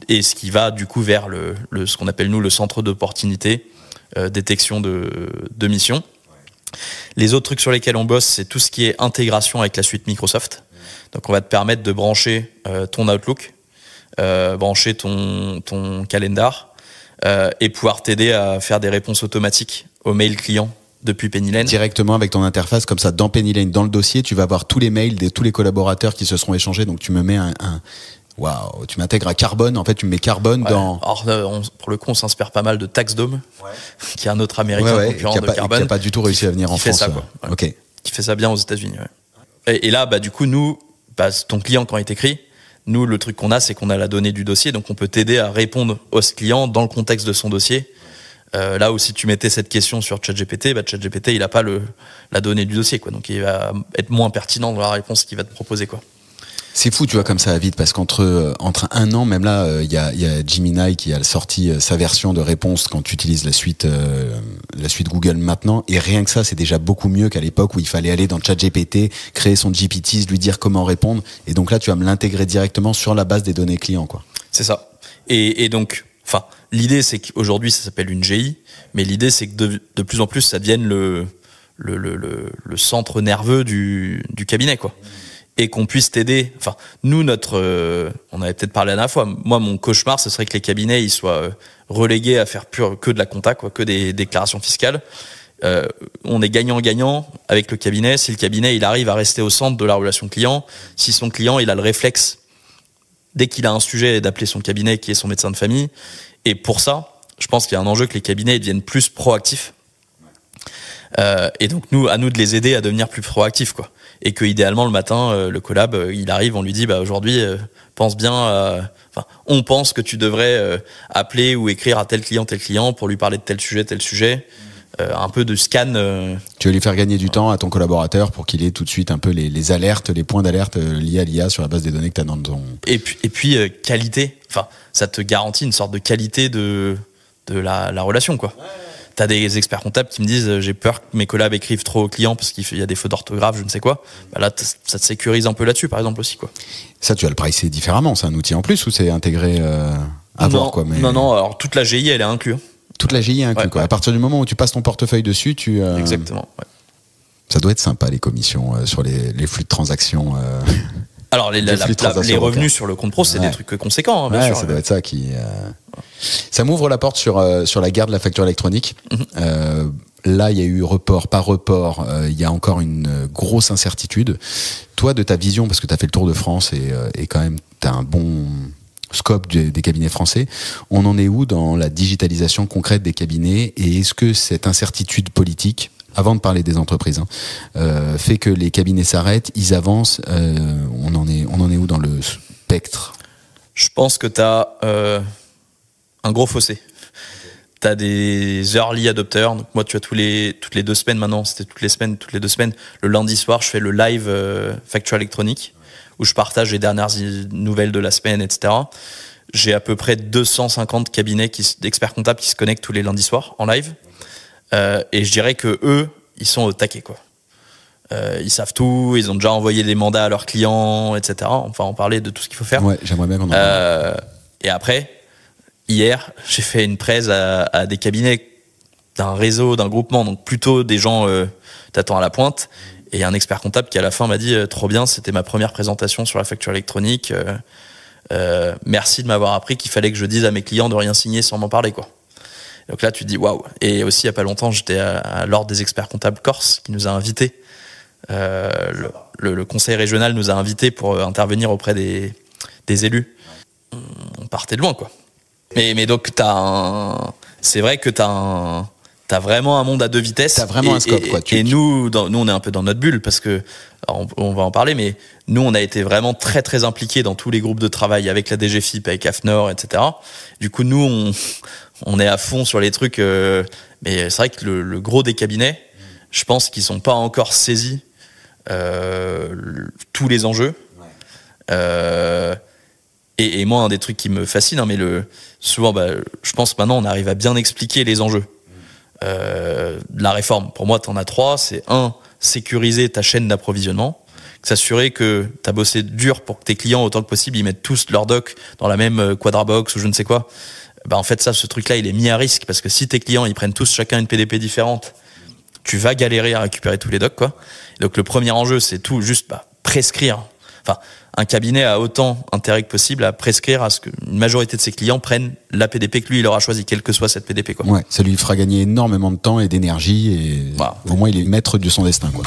Et ce qui va du coup vers ce qu'on appelle nous le centre d'opportunité, détection de mission. Les autres trucs sur lesquels on bosse, c'est tout ce qui est intégration avec la suite Microsoft. Donc on va te permettre de brancher ton Outlook, brancher ton calendar et pouvoir t'aider à faire des réponses automatiques aux mails clients depuis Pennylen. Directement avec ton interface, comme ça, dans Pennylen, dans le dossier, tu vas avoir tous les mails de tous les collaborateurs qui se seront échangés. Donc tu me mets waouh, tu m'intègres à Carbone. En fait, tu me mets Carbone dans. Alors, pour le coup, on s'inspire pas mal de TaxDome, qui est un autre américain concurrent de Carbone. Qui n'a pas du tout réussi à venir en France. Fait ça, quoi. Okay. Qui fait ça bien aux États-Unis. Ouais. Et là, du coup, nous, ton client, quand il t'écrit, nous, le truc qu'on a, c'est qu'on a la donnée du dossier. Donc, on peut t'aider à répondre au client dans le contexte de son dossier. Là où si tu mettais cette question sur ChatGPT, ChatGPT, il n'a pas la donnée du dossier, quoi. Donc, il va être moins pertinent dans la réponse qu'il va te proposer, quoi. C'est fou, tu vois, comme ça va vite, parce qu'entre un an, même là, il y a Gemini qui a sorti sa version de réponse quand tu utilises la suite Google maintenant, et rien que ça, c'est déjà beaucoup mieux qu'à l'époque où il fallait aller dans ChatGPT, créer son GPT, lui dire comment répondre, et donc là, tu vas me l'intégrer directement sur la base des données clients, quoi. C'est ça. Et donc, l'idée, c'est qu'aujourd'hui, ça s'appelle une GI, mais l'idée, c'est que de plus en plus, ça devienne le centre nerveux du cabinet, quoi. Et qu'on puisse t'aider. Nous, on avait peut-être parlé la dernière fois. Moi, mon cauchemar, ce serait que les cabinets, ils soient relégués à faire que de la compta, quoi, que des déclarations fiscales. On est gagnant-gagnant avec le cabinet. Si le cabinet, il arrive à rester au centre de la relation client, si son client, il a le réflexe, dès qu'il a un sujet, d'appeler son cabinet, qui est son médecin de famille. Et pour ça, je pense qu'il y a un enjeu que les cabinets deviennent plus proactifs. Et donc, à nous de les aider à devenir plus proactifs, quoi. Et que idéalement le matin le collab il arrive, on lui dit aujourd'hui pense bien on pense que tu devrais appeler ou écrire à tel client pour lui parler de tel sujet, un peu de scan. Tu vas lui faire gagner du temps à ton collaborateur pour qu'il ait tout de suite un peu les alertes, les points d'alerte liés à l'IA sur la base des données que tu as dans ton. Et puis qualité, ça te garantit une sorte de qualité de la relation, quoi. T'as des experts comptables qui me disent j'ai peur que mes collabs écrivent trop aux clients parce qu'il y a des fautes d'orthographe, je ne sais quoi. Là, ça te sécurise un peu là-dessus, par exemple, aussi, quoi. Ça, tu vas le pricer différemment. C'est un outil en plus ou c'est intégré à voir, quoi, mais... Non. Alors, toute la GI, elle est inclue. Toute la GI est inclue, quoi. Ouais. À partir du moment où tu passes ton portefeuille dessus, Exactement, ouais. Ça doit être sympa, les commissions sur les flux de transactions. Alors, les revenus sur le compte pro, c'est des trucs conséquents, hein, bien sûr. Ça doit être ça qui... Ça m'ouvre la porte sur la guerre de la facture électronique. Là, il y a eu report, pas report. Il y a encore une grosse incertitude. Toi, de ta vision, parce que tu as fait le tour de France et quand même, tu as un bon scope des cabinets français, on en est où dans la digitalisation concrète des cabinets? Et est-ce que cette incertitude politique, avant de parler des entreprises, fait que les cabinets s'arrêtent, ils avancent, on en est où dans le spectre? Je pense que tu as un gros fossé. Tu as des early adopters. Donc moi, tu as toutes les 2 semaines maintenant, c'était toutes les 2 semaines, le lundi soir, je fais le live facture électronique où je partage les dernières nouvelles de la semaine, etc. J'ai à peu près 250 cabinets d'experts comptables qui se connectent tous les lundis soirs en live. Et je dirais que eux, ils sont au taquet, quoi. Ils savent tout, ils ont déjà envoyé des mandats à leurs clients, etc. On va en parler de tout ce qu'il faut faire. Ouais, j'aimerais bien qu'on en parle. Et après, hier, j'ai fait une presse à des cabinets d'un réseau, d'un groupement, donc plutôt des gens t'attends à la pointe. Et un expert comptable qui à la fin m'a dit trop bien, c'était ma première présentation sur la facture électronique. Merci de m'avoir appris qu'il fallait que je dise à mes clients de rien signer sans m'en parler, quoi. Donc là, tu te dis waouh. Et aussi, il y a pas longtemps, j'étais à l'ordre des experts comptables Corse qui nous a invités. Le conseil régional nous a invités pour intervenir auprès des élus. On partait de loin, quoi. Mais donc c'est vrai que t'as vraiment un monde à deux vitesses. T'as vraiment un scope, quoi. Et nous, on est un peu dans notre bulle parce que on va en parler, mais nous, on a été vraiment très très impliqués dans tous les groupes de travail avec la DGFIP, avec AFNOR, etc. Du coup, nous, on est à fond sur les trucs. Mais c'est vrai que le gros des cabinets, je pense qu'ils sont pas encore saisis tous les enjeux. Et moi, un des trucs qui me fascine, hein, mais souvent, je pense que maintenant, on arrive à bien expliquer les enjeux. La réforme, pour moi, t'en as 3. C'est 1, sécuriser ta chaîne d'approvisionnement, s'assurer que t'as bossé dur pour que tes clients, autant que possible, ils mettent tous leur doc dans la même Quadrabox ou je ne sais quoi. En fait, ce truc-là, il est mis à risque parce que si tes clients, ils prennent tous chacun une PDP différente, tu vas galérer à récupérer tous les docs, quoi. Et donc, le premier enjeu, c'est tout juste prescrire. Enfin, un cabinet a autant intérêt que possible à prescrire à ce qu'une majorité de ses clients prennent la PDP que lui, il aura choisi, quelle que soit cette PDP, quoi. Ouais, ça lui fera gagner énormément de temps et d'énergie et au moins il est maître de son destin, quoi.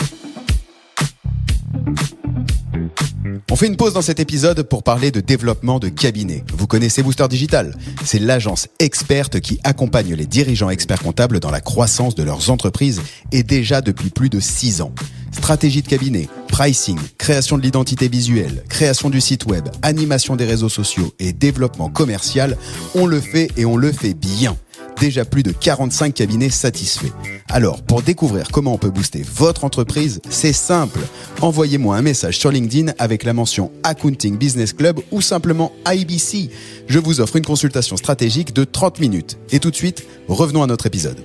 On fait une pause dans cet épisode pour parler de développement de cabinet. Vous connaissez Booster Digital? C'est l'agence experte qui accompagne les dirigeants experts comptables dans la croissance de leurs entreprises et déjà depuis plus de 6 ans. Stratégie de cabinet, pricing, création de l'identité visuelle, création du site web, animation des réseaux sociaux et développement commercial, on le fait et on le fait bien. Déjà plus de 45 cabinets satisfaits. Alors, pour découvrir comment on peut booster votre entreprise, c'est simple. Envoyez-moi un message sur LinkedIn avec la mention Accounting Business Club ou simplement IBC. Je vous offre une consultation stratégique de 30 minutes. Et tout de suite, revenons à notre épisode.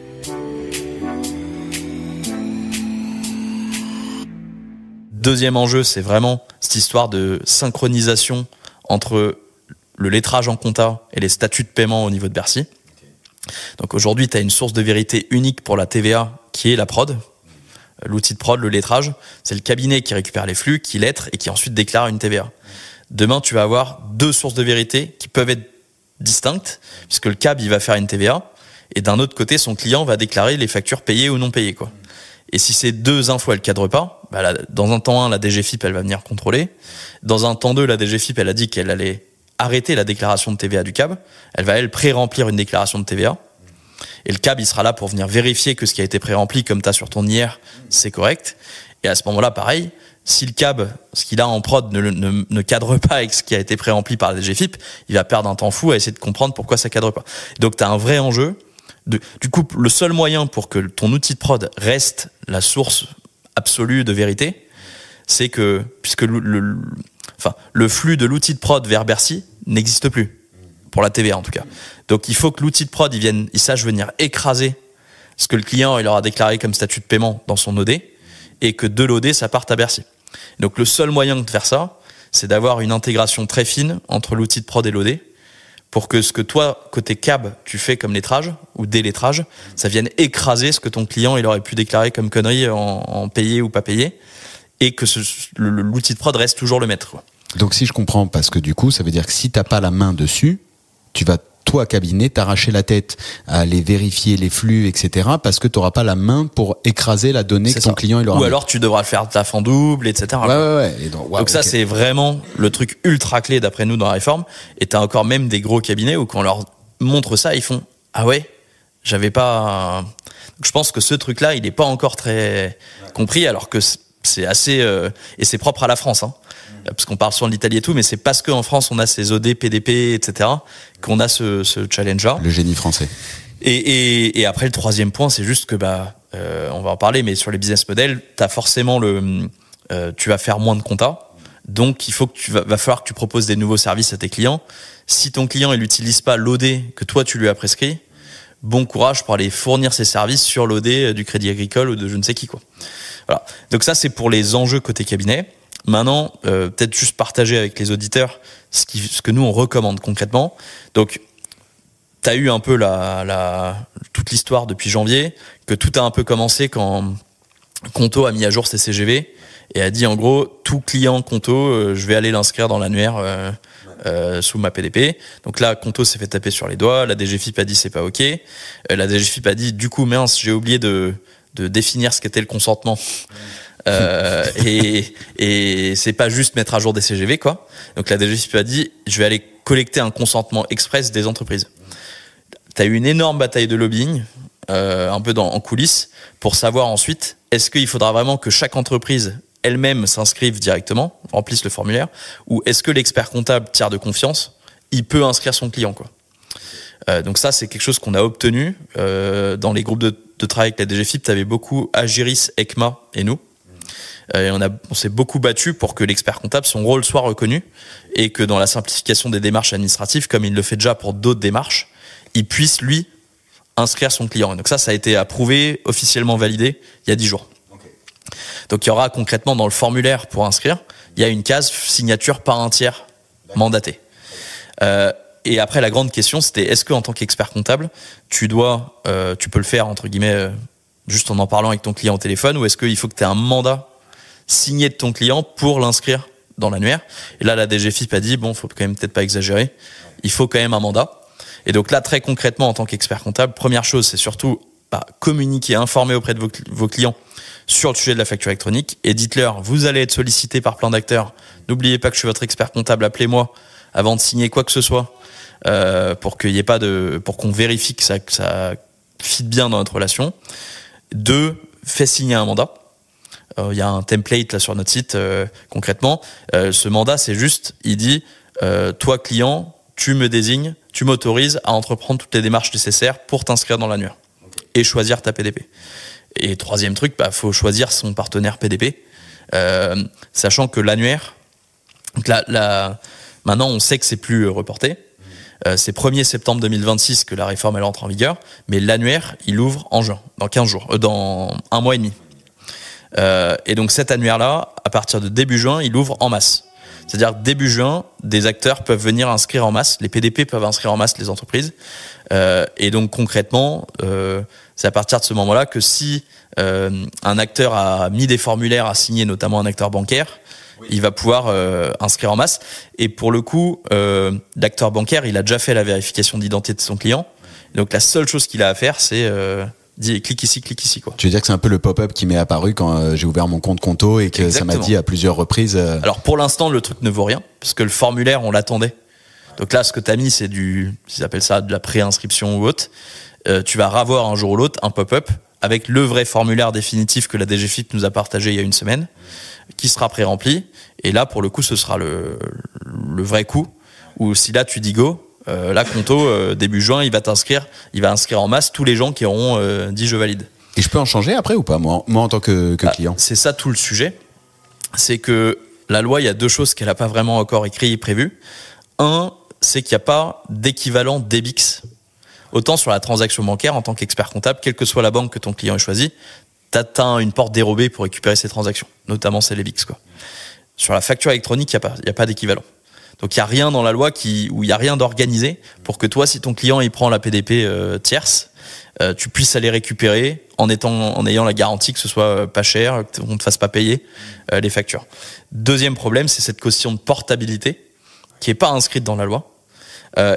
Deuxième enjeu, c'est vraiment cette histoire de synchronisation entre le lettrage en compta et les statuts de paiement au niveau de Bercy. Donc aujourd'hui, tu as une source de vérité unique pour la TVA qui est la prod. L'outil de prod, le lettrage, c'est le cabinet qui récupère les flux, qui lettre et qui ensuite déclare une TVA. Demain, tu vas avoir 2 sources de vérité qui peuvent être distinctes, puisque le CAB, il va faire une TVA et d'un autre côté, son client va déclarer les factures payées ou non payées, quoi. Et si ces 2 infos, elles cadrent pas, dans un temps 1, la DGFIP, elle va venir contrôler. Dans un temps 2, la DGFIP, elle a dit qu'elle allait arrêter la déclaration de TVA du CAB. Elle va, pré-remplir une déclaration de TVA. Et le CAB, il sera là pour venir vérifier que ce qui a été pré-rempli, comme tu as sur ton IR, c'est correct. Et à ce moment-là, pareil, si le CAB, ce qu'il a en prod, ne cadre pas avec ce qui a été pré-rempli par la DGFIP, il va perdre un temps fou à essayer de comprendre pourquoi ça cadre pas. Donc, tu as un vrai enjeu. Du coup, le seul moyen pour que ton outil de prod reste la source absolue de vérité, c'est que, puisque le flux de l'outil de prod vers Bercy n'existe plus, pour la TVA en tout cas. Donc il faut que l'outil de prod il sache venir écraser ce que le client il aura déclaré comme statut de paiement dans son OD, et que de l'OD ça parte à Bercy. Donc le seul moyen de faire ça, c'est d'avoir une intégration très fine entre l'outil de prod et l'OD, pour que ce que toi, côté CAB, tu fais comme lettrage ou délettrage, ça vienne écraser ce que ton client il aurait pu déclarer comme connerie en payé ou pas payé, et que l'outil de prod reste toujours le maître, quoi. Donc si je comprends, parce que du coup, ça veut dire que si t'as pas la main dessus, tu vas, toi, cabinet, t'arracher la tête à aller vérifier les flux, etc., parce que t'auras pas la main pour écraser la donnée que ton client il aura. Ou alors tu devras le faire taf en double, etc. Ouais. Et donc ça, c'est vraiment le truc ultra clé d'après nous dans la réforme. Et t'as encore même des gros cabinets où quand on leur montre ça, ils font « Ah ouais, j'avais pas... » Donc je pense que ce truc-là, il est pas encore très compris, alors que c'est assez... et c'est propre à la France, hein. Parce qu'on parle souvent de l'Italie et tout, mais c'est parce qu'en France on a ces OD, PDP, etc., qu'on a ce challenge-là. Le génie français. Et après, le troisième point, c'est juste que on va en parler, mais sur les business models, t'as forcément tu vas faire moins de compta. Donc, il faut que va falloir que tu proposes des nouveaux services à tes clients. Si ton client, il n'utilise pas l'OD que toi, tu lui as prescrit, bon courage pour aller fournir ces services sur l'OD du Crédit Agricole ou de je ne sais qui, quoi. Voilà. Donc ça, c'est pour les enjeux côté cabinet. Maintenant, peut-être juste partager avec les auditeurs ce que nous, on recommande concrètement. Donc, tu as eu un peu toute l'histoire depuis janvier, que tout a un peu commencé quand Conto a mis à jour ses CGV et a dit en gros, tout client Conto, je vais aller l'inscrire dans l'annuaire sous ma PDP. Donc là, Conto s'est fait taper sur les doigts, la DGFiP a dit c'est pas ok. La DGFiP a dit du coup, mince, j'ai oublié de définir ce qu'était le consentement. Et c'est pas juste mettre à jour des CGV, quoi. Donc la DGFiP a dit je vais aller collecter un consentement express des entreprises. T'as eu une énorme bataille de lobbying, un peu en coulisses, pour savoir ensuite est-ce qu'il faudra vraiment que chaque entreprise elle-même s'inscrive directement, remplisse le formulaire, ou est-ce que l'expert comptable tiers de confiance, il peut inscrire son client, quoi. Donc ça, c'est quelque chose qu'on a obtenu dans les groupes de travail avec la DGFiP. T'avais beaucoup Agiris, ECMA et nous. Et on s'est beaucoup battu pour que l'expert comptable, son rôle soit reconnu et que dans la simplification des démarches administratives, comme il le fait déjà pour d'autres démarches, il puisse, lui, inscrire son client. Et donc ça a été approuvé, officiellement validé, il y a 10 jours. Okay. Donc il y aura concrètement dans le formulaire pour inscrire, il y a une case signature par un tiers mandaté. Et après, la grande question, c'était est-ce qu'en tant qu'expert comptable, tu peux le faire, entre guillemets, juste en parlant avec ton client au téléphone, ou est-ce qu'il faut que tu aies un mandat signé de ton client pour l'inscrire dans l'annuaire? Et là, la DGFiP a dit, bon, faut quand même peut-être pas exagérer, il faut quand même un mandat. Et donc là, très concrètement, en tant qu'expert comptable, première chose, c'est surtout communiquer, informer auprès de vos clients sur le sujet de la facture électronique, et dites-leur, vous allez être sollicité par plein d'acteurs, n'oubliez pas que je suis votre expert comptable, appelez-moi avant de signer quoi que ce soit, pour qu'il y ait pas pour qu'on vérifie que ça fit bien dans notre relation. 2, fais signer un mandat. Il y a un template là sur notre site, concrètement. Ce mandat, c'est juste, il dit, toi client, tu me désignes, tu m'autorises à entreprendre toutes les démarches nécessaires pour t'inscrire dans l'annuaire et choisir ta PDP. Et 3e truc, faut choisir son partenaire PDP, sachant que l'annuaire, donc maintenant on sait que c'est plus reporté. C'est 1er septembre 2026 que la réforme elle entre en vigueur, mais l'annuaire il ouvre en juin, dans 15 jours, dans 1 mois et demi. Et donc cet annuaire-là, à partir de début juin, il ouvre en masse. C'est-à-dire début juin, des acteurs peuvent venir inscrire en masse, les PDP peuvent inscrire en masse les entreprises. Et donc concrètement, c'est à partir de ce moment-là que si un acteur a mis des formulaires à signer, notamment un acteur bancaire, il va pouvoir inscrire en masse. Et pour le coup, l'acteur bancaire, il a déjà fait la vérification d'identité de son client. Donc la seule chose qu'il a à faire, c'est dit clique ici, quoi. Tu veux dire que c'est un peu le pop-up qui m'est apparu quand j'ai ouvert mon compte Conto et que Exactement. Ça m'a dit à plusieurs reprises. Alors pour l'instant, le truc ne vaut rien parce que le formulaire, on l'attendait. Donc là, ce que tu as mis, c'est ils appellent ça de la pré-inscription ou autre. Tu vas revoir un jour ou l'autre un pop-up avec le vrai formulaire définitif que la DGFiP nous a partagé il y a une semaine, qui sera pré-rempli. Et là, pour le coup, ce sera le vrai coup. Ou si là, tu dis go, là, Conto, début juin, il va inscrire en masse tous les gens qui auront dit je valide. Et je peux en changer après ou pas, moi en tant que client? C'est ça tout le sujet. C'est que la loi, il y a 2 choses qu'elle n'a pas vraiment encore écrit et prévues. 1, c'est qu'il n'y a pas d'équivalent DEBIX. Autant sur la transaction bancaire, en tant qu'expert comptable, quelle que soit la banque que ton client ait choisi, tu as une porte dérobée pour récupérer ces transactions, notamment c'est les BIX, quoi. Sur la facture électronique, il n'y a pas d'équivalent. Donc il n'y a rien dans la loi où il n'y a rien d'organisé pour que toi, si ton client il prend la PDP tierce, tu puisses aller récupérer en ayant la garantie que ce soit pas cher, qu'on ne te fasse pas payer les factures. 2e problème, c'est cette caution de portabilité qui n'est pas inscrite dans la loi.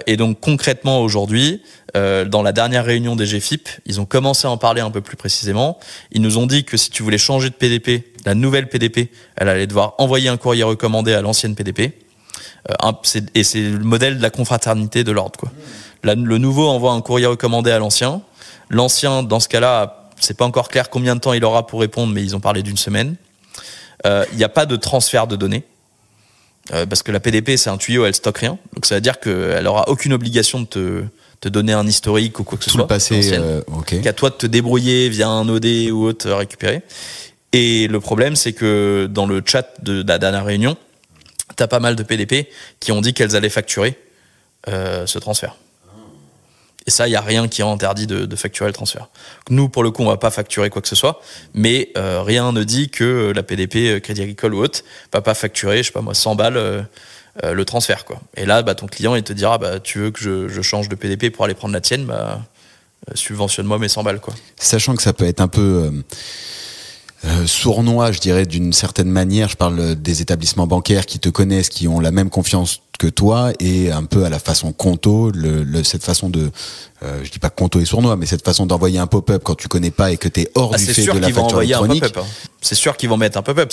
Et donc concrètement aujourd'hui, dans la dernière réunion des GFIP, ils ont commencé à en parler un peu plus précisément. Ils nous ont dit que si tu voulais changer de PDP, la nouvelle PDP, elle allait devoir envoyer un courrier recommandé à l'ancienne PDP. Et c'est le modèle de la confraternité de l'ordre, quoi. Le nouveau envoie un courrier recommandé à l'ancien. L'ancien, dans ce cas-là, c'est pas encore clair combien de temps il aura pour répondre, mais ils ont parlé d'1 semaine. Il n'y a pas de transfert de données. Parce que la PDP, c'est un tuyau, elle stocke rien. Donc ça veut dire qu'elle aura aucune obligation de te donner un historique ou quoi que ce soit. Tout le passé, ok. Qu'à toi de te débrouiller via un OD ou autre récupérer. Et le problème, c'est que dans le chat de la dernière réunion, t'as pas mal de PDP qui ont dit qu'elles allaient facturer ce transfert. Et ça, il n'y a rien qui est interdit de facturer le transfert. Nous, pour le coup, on ne va pas facturer quoi que ce soit, mais rien ne dit que la PDP, Crédit Agricole ou autre, ne va pas facturer, je sais pas moi, 100 balles le transfert, quoi. Et là, ton client, il te dira, tu veux que je change de PDP pour aller prendre la tienne, subventionne-moi mes 100 balles, quoi. Sachant que ça peut être un peu sournois, je dirais, d'une certaine manière. Je parle des établissements bancaires qui te connaissent, qui ont la même confiance que toi, et un peu à la façon Conto, cette façon de, je dis pas que Conto est sournois, mais cette façon d'envoyer un pop-up quand tu connais pas et que tu es hors du fait de la facture électronique. C'est sûr qu'ils vont mettre un pop-up.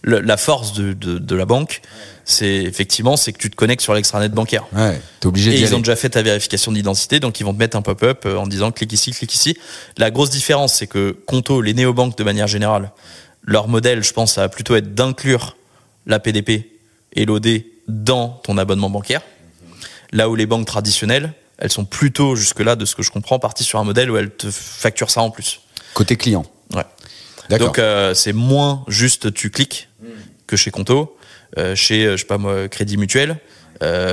La force de la banque, c'est que tu te connectes sur l'extranet bancaire. Ouais, t'es obligé d'y aller. Ils ont déjà fait ta vérification d'identité, donc ils vont te mettre un pop-up en disant clique ici, clique ici. La grosse différence, c'est que Conto, les néobanques de manière générale, leur modèle, je pense, ça va plutôt être d'inclure la PDP et l'OD dans ton abonnement bancaire. Là où les banques traditionnelles, elles sont plutôt, jusque-là, de ce que je comprends, parties sur un modèle où elles te facturent ça en plus. Côté client. Ouais. D'accord. Donc c'est moins juste tu cliques que chez Conto. Chez, je sais pas moi, Crédit Mutuel,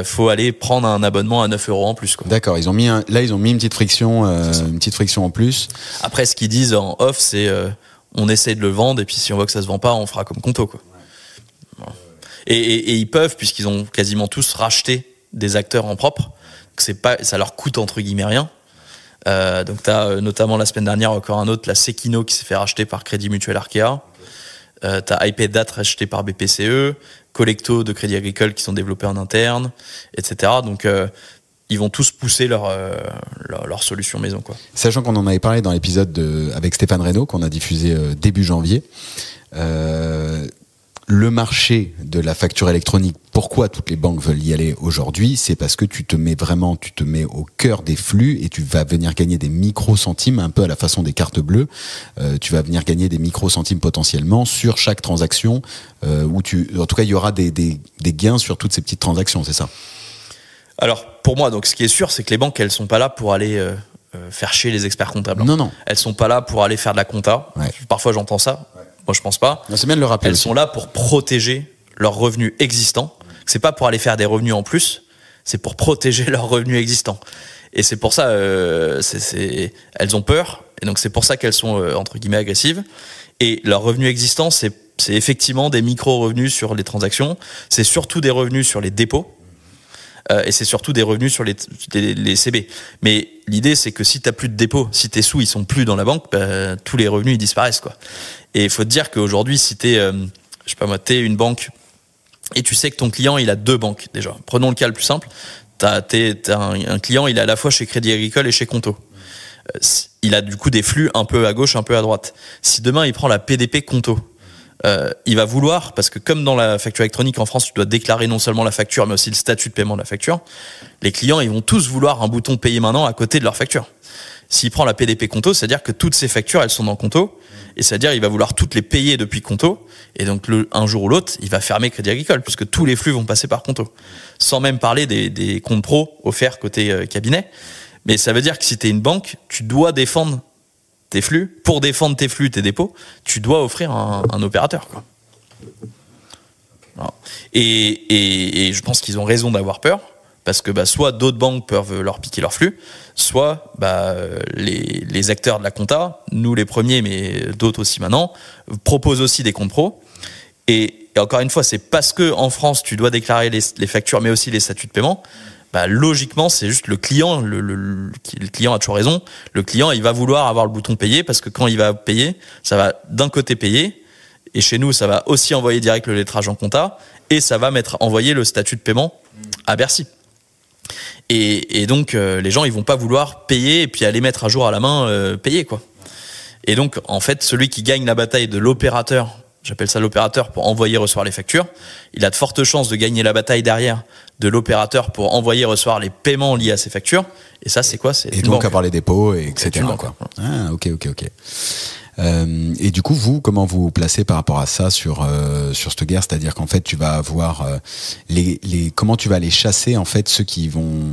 faut aller prendre un abonnement à 9 € en plus, quoi. D'accord, ils ont mis une petite friction en plus. Après, ce qu'ils disent en off, c'est on essaie de le vendre, et puis si on voit que ça se vend pas, on fera comme Conto, quoi. Voilà. Et ils peuvent, puisqu'ils ont quasiment tous racheté des acteurs en propre, que ça leur coûte entre guillemets rien. Donc t'as notamment la semaine dernière encore un autre, la Sekino, qui s'est fait racheter par Crédit Mutuel Arkea. T'as iPayDat racheté par BPCE, Collecto de Crédit Agricole qui sont développés en interne, etc. Donc ils vont tous pousser leur solution maison, quoi. Sachant qu'on en avait parlé dans l'épisode avec Stéphane Reynaud qu'on a diffusé début janvier. Le marché de la facture électronique, pourquoi toutes les banques veulent y aller aujourd'hui, c'est parce que tu te mets au cœur des flux et tu vas venir gagner des micro-centimes, un peu à la façon des cartes bleues. Tu vas venir gagner des micro-centimes potentiellement sur chaque transaction, en tout cas, il y aura des gains sur toutes ces petites transactions, c'est ça? Alors, pour moi, donc, ce qui est sûr, c'est que les banques, elles sont pas là pour aller faire chier les experts comptables. Non. Elles sont pas là pour aller faire de la compta. Ouais. Parfois, j'entends ça. Ouais. Moi, je pense pas. C'est bien de le rappeler. Elles sont là pour protéger leurs revenus existants. C'est pas pour aller faire des revenus en plus. C'est pour protéger leurs revenus existants. Et c'est pour ça, elles ont peur. Et donc, c'est pour ça qu'elles sont, entre guillemets, agressives. Et leurs revenus existants, c'est effectivement des micro-revenus sur les transactions. C'est surtout des revenus sur les dépôts. Et c'est surtout des revenus sur les CB. Mais l'idée, c'est que si t'as plus de dépôts, si tes sous, ils sont plus dans la banque, tous les revenus, ils disparaissent, quoi. Et il faut te dire qu'aujourd'hui, si t'es, je sais pas moi, t'es une banque, et tu sais que ton client, il a 2 banques, déjà. Prenons le cas le plus simple. T'as un client, il est à la fois chez Crédit Agricole et chez Conto. Il a du coup des flux un peu à gauche, un peu à droite. Si demain, il prend la PDP Conto, il va vouloir, parce que comme dans la facture électronique en France, tu dois déclarer non seulement la facture, mais aussi le statut de paiement de la facture, les clients, ils vont tous vouloir un bouton payer maintenant à côté de leur facture. S'il prend la PDP Conto, c'est-à-dire que toutes ces factures, elles sont dans Conto, et c'est-à-dire il va vouloir toutes les payer depuis Conto, et donc un jour ou l'autre, il va fermer Crédit Agricole, puisque tous les flux vont passer par Conto. Sans même parler des comptes pro offerts côté cabinet. Mais ça veut dire que si tu es une banque, tu dois défendre tes flux. Pour défendre tes flux, tes dépôts, tu dois offrir un opérateur, quoi. Et je pense qu'ils ont raison d'avoir peur, parce que soit d'autres banques peuvent leur piquer leurs flux, soit les acteurs de la compta, nous les premiers, mais d'autres aussi maintenant, proposent aussi des comptes pro. Et encore une fois, c'est parce que en France, tu dois déclarer les factures, mais aussi les statuts de paiement. Logiquement, c'est juste le client. Le client a toujours raison. Le client, il va vouloir avoir le bouton payer, parce que quand il va payer, ça va d'un côté payer, et chez nous, ça va aussi envoyer direct le lettrage en compta, et ça va envoyer le statut de paiement à Bercy. Et donc, les gens, ils vont pas vouloir payer et puis aller mettre à jour à la main payer, quoi. Et donc, en fait, celui qui gagne la bataille de l'opérateur, j'appelle ça l'opérateur, pour envoyer recevoir les factures, il a de fortes chances de gagner la bataille derrière de l'opérateur pour envoyer recevoir les paiements liés à ces factures. Et ça, c'est quoi? C'est et donc avoir les dépôts, etc. Quoi. Ah, ok. Et du coup, vous, comment vous placez par rapport à ça sur cette guerre? C'est-à-dire qu'en fait, tu vas avoir comment tu vas aller chasser en fait ceux qui vont